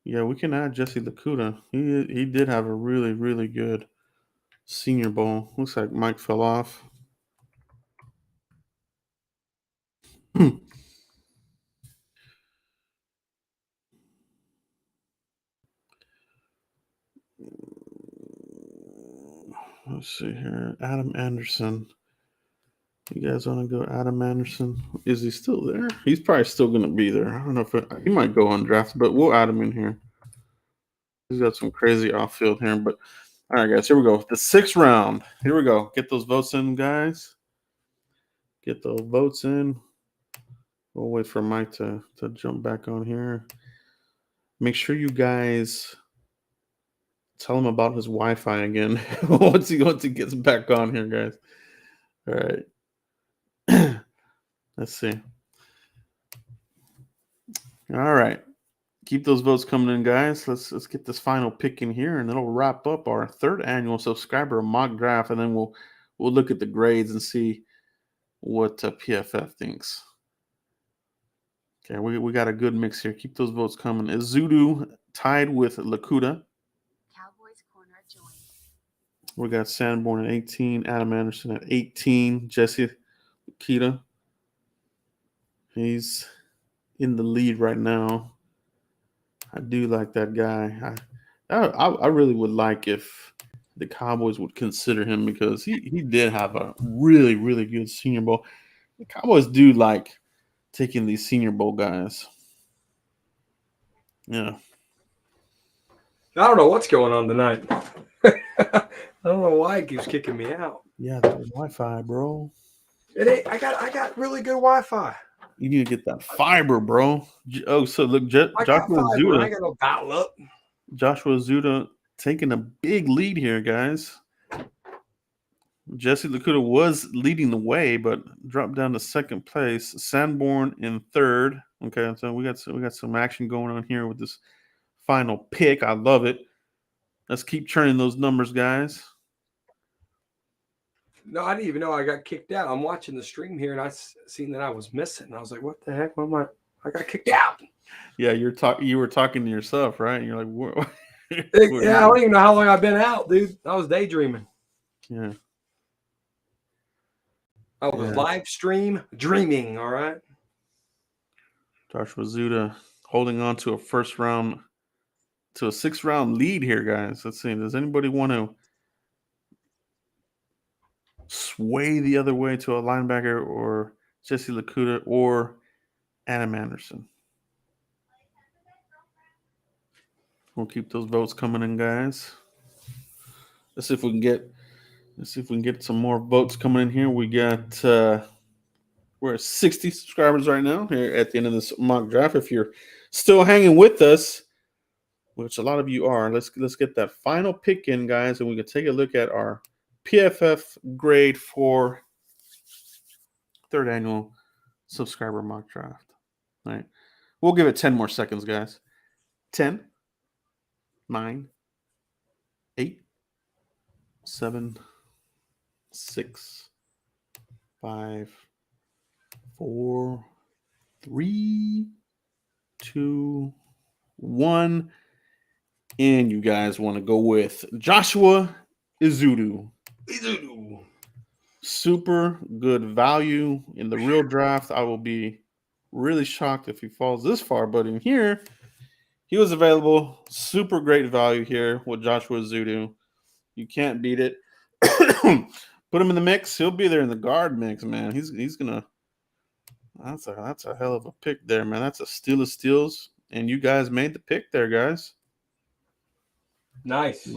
Yeah, we can add Jesse Lakuta. He did have a really, really good Senior Bowl. Looks like Mike fell off. Let's see here. Adam Anderson. You guys want to go Adam Anderson? Is he still there? He's probably still going to be there. I don't know if he might go undrafted, but we'll add him in here. He's got some crazy off field here. But all right, guys, here we go. The 6th round. Here we go. Get those votes in, guys. Get those votes in. We'll wait for Mike to jump back on here. Make sure you guys tell him about his Wi-Fi again once he gets back on here, guys. All right. Let's see. All right. Keep those votes coming in, guys. Let's get this final pick in here, and it'll wrap up our 3rd annual subscriber mock draft, and then we'll look at the grades and see what PFF thinks. Okay, we got a good mix here. Keep those votes coming. Izudu tied with Lakuta. Cowboys corner joined. We got Sanborn at 18, Adam Anderson at 18, Jesse Lakuta. He's in the lead right now. I do like that guy. I really would like if the Cowboys would consider him because he did have a really, really good Senior Bowl. The Cowboys do like taking these Senior Bowl guys. Yeah. I don't know what's going on tonight. I don't know why it keeps kicking me out. Yeah, that Wi-Fi, bro. It ain't, I got really good Wi-Fi. You need to get that fiber, bro. Oh, so look, I got Joshua fiber. I Zuda. ain't got no dial up. Joshua Zuda taking a big lead here, guys. Jesse Lakuta was leading the way, but dropped down to 2nd place. Sanborn in 3rd. Okay, so we got some action going on here with this final pick. I love it. Let's keep churning those numbers, guys. No, I didn't even know I got kicked out. I'm watching the stream here, and I seen that I was missing. I was like, "What the heck? Why am I got kicked out?" Yeah, you were talking to yourself, right? And you're like, what? Yeah, I don't even know how long I've been out, dude. I was daydreaming. Yeah. I was live stream dreaming. All right. Joshua Zuda holding on to a 6th round lead here, guys. Let's see. Does anybody want to sway the other way to a linebacker or Jesse Lakuta or Adam Anderson? We'll keep those votes coming in, guys. Let's see if we can get some more votes coming in here. We got we're at 60 subscribers right now here at the end of this mock draft. If you're still hanging with us, which a lot of you are, let's get that final pick in, guys, and we can take a look at our PFF grade for 3rd annual subscriber mock draft. All right. We'll give it 10 more seconds, guys. 10, 9, 8, 7, 6, 5, 4, 3, 2, 1. And you guys want to go with Joshua Izudu. Super good value in the real draft. I will be really shocked if he falls this far, but in here, he was available. Super great value here with Joshua Izudu. You can't beat it. Put him in the mix. He'll be there in the guard mix, man. He's gonna. That's a hell of a pick there, man. That's a steal of steals, and you guys made the pick there, guys. Nice.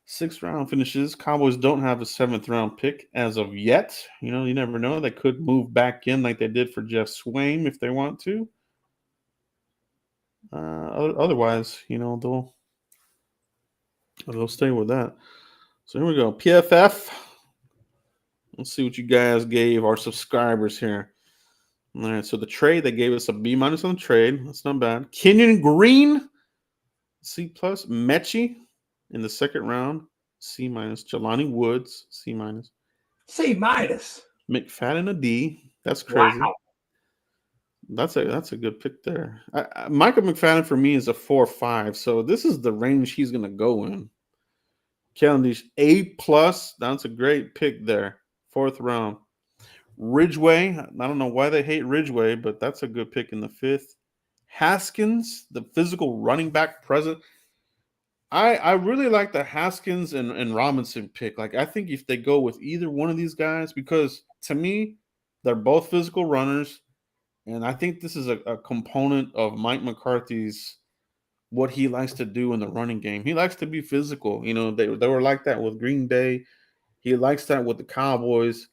6th round finishes. Cowboys don't have a 7th round pick as of yet. You know, you never know. They could move back in like they did for Jeff Swaim if they want to. Otherwise, you know, they'll stay with that. So here we go. PFF. Let's see what you guys gave our subscribers here. All right, so the trade, they gave us a B- on the trade. That's not bad. Kenyon Green, C+. Mechie in the 2nd round, C-. Jelani Woods, C-. C-. McFadden, a D. That's crazy. Wow. That's a good pick there. Michael McFadden for me is a 4-5, so this is the range he's gonna go in. Cavendish A+. That's a great pick there. 4th round. Ridgeway. I don't know why they hate Ridgeway, but that's a good pick in the 5th. Haskins, the physical running back present. I really like the Haskins and Robinson pick. Like, I think if they go with either one of these guys, because to me, they're both physical runners. And I think this is a component of Mike McCarthy's what he likes to do in the running game. He likes to be physical. You know, they were like that with Green Bay. He likes that with the Cowboys.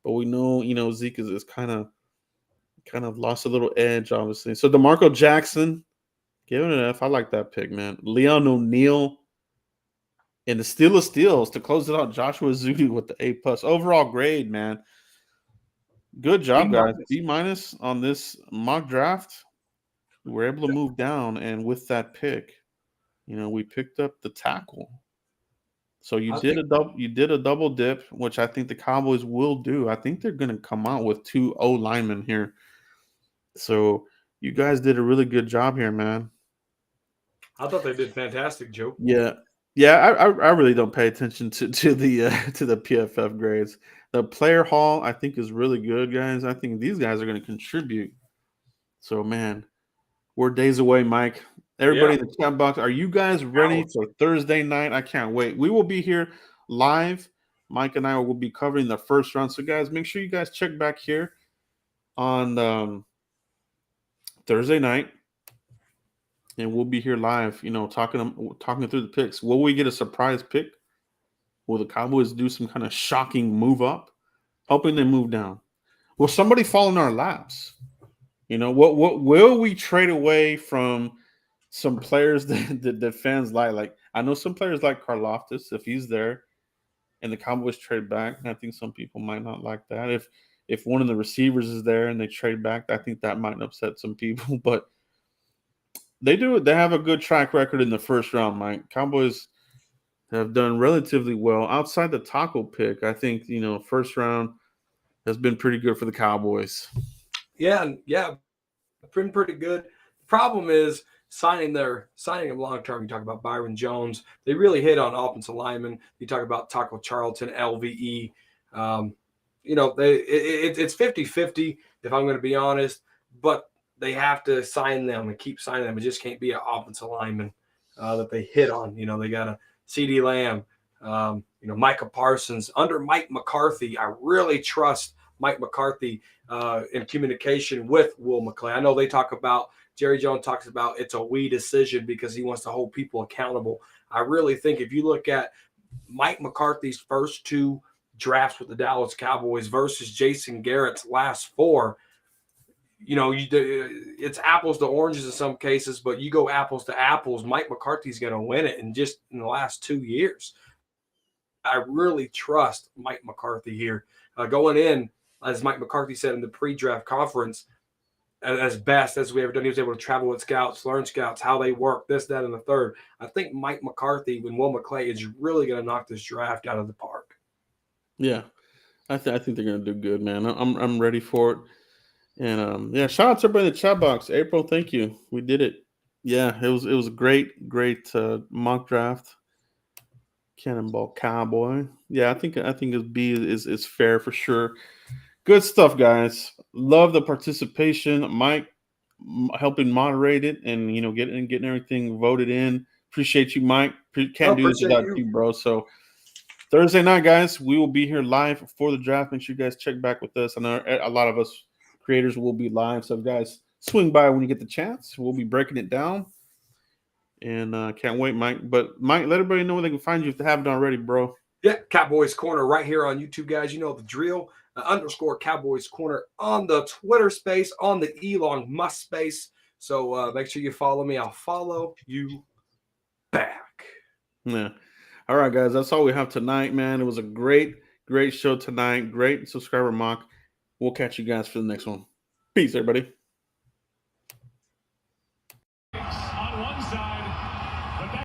But we know, Zeke is kind of lost a little edge, obviously. So DeMarco Jackson, give it an F. I like that pick, man. Leon O'Neal and the Steel of Steels to close it out. Joshua Zudi with the A+. Overall grade, man. Good job, guys. B- on this mock draft. We were able to move down, and with that pick, we picked up the tackle. So you did a double dip, which I think the Cowboys will do. I think they're going to come out with 2 O linemen here. So you guys did a really good job here, man. I thought they did fantastic, Joe. Yeah. I really don't pay attention to the PFF grades. The player haul I think is really good, guys. I think these guys are going to contribute. So man, we're days away, Mike. Everybody in the chat box, are you guys ready for Thursday night? I can't wait. We will be here live. Mike and I will be covering the first round. So guys, make sure you guys check back here on Thursday night. And we'll be here live, talking through the picks. Will we get a surprise pick? Will the Cowboys do some kind of shocking move up, helping them move down? Will somebody fall in our laps? What will we trade away from some players that fans like? Like, I know some players like Karlaftis if he's there, and the Cowboys trade back. I think some people might not like that. If one of the receivers is there and they trade back, I think that might upset some people, but. They do it. They have a good track record in the first round, Mike. Cowboys have done relatively well outside the tackle pick. I think first round has been pretty good for the Cowboys. Yeah, been pretty good. The problem is signing them long term. You talk about Byron Jones. They really hit on offensive linemen. You talk about Taco Charlton, LVE. It's 50-50 if I'm going to be honest, but they have to sign them and keep signing them. It just can't be an offensive lineman that they hit on. They got a CD Lamb, Micah Parsons. Under Mike McCarthy, I really trust Mike McCarthy in communication with Will McClay. I know Jerry Jones talks about it's a we decision because he wants to hold people accountable. I really think if you look at Mike McCarthy's first 2 drafts with the Dallas Cowboys versus Jason Garrett's last 4, it's apples to oranges in some cases, but you go apples to apples, Mike McCarthy's going to win it in the last 2 years. I really trust Mike McCarthy here. Going in, as Mike McCarthy said in the pre-draft conference, as best as we ever done, he was able to travel with scouts, learn scouts, how they work, this, that, and the third. I think Mike McCarthy and Will McClay is really going to knock this draft out of the park. Yeah, I think they're going to do good, man. I'm ready for it. And shout out to everybody in the chat box. April, thank you. We did it. Yeah, it was a great mock draft. Cannonball Cowboy. Yeah, I think his B is fair for sure. Good stuff, guys. Love the participation. Mike helping moderate it and getting everything voted in. Appreciate you, Mike. Can't do this without you, bro. So Thursday night, guys, we will be here live for the draft. Make sure you guys check back with us. I know a lot of us creators will be live. So, guys, swing by when you get the chance. We'll be breaking it down. And can't wait, Mike. But, Mike, let everybody know where they can find you if they haven't already, bro. Yeah, Cowboys Corner right here on YouTube, guys. You know the drill. _ Cowboys Corner on the Twitter space, on the Elon Musk space. So make sure you follow me. I'll follow you back. Yeah. All right, guys. That's all we have tonight, man. It was a great show tonight. Great subscriber mock. We'll catch you guys for the next one. Peace, everybody.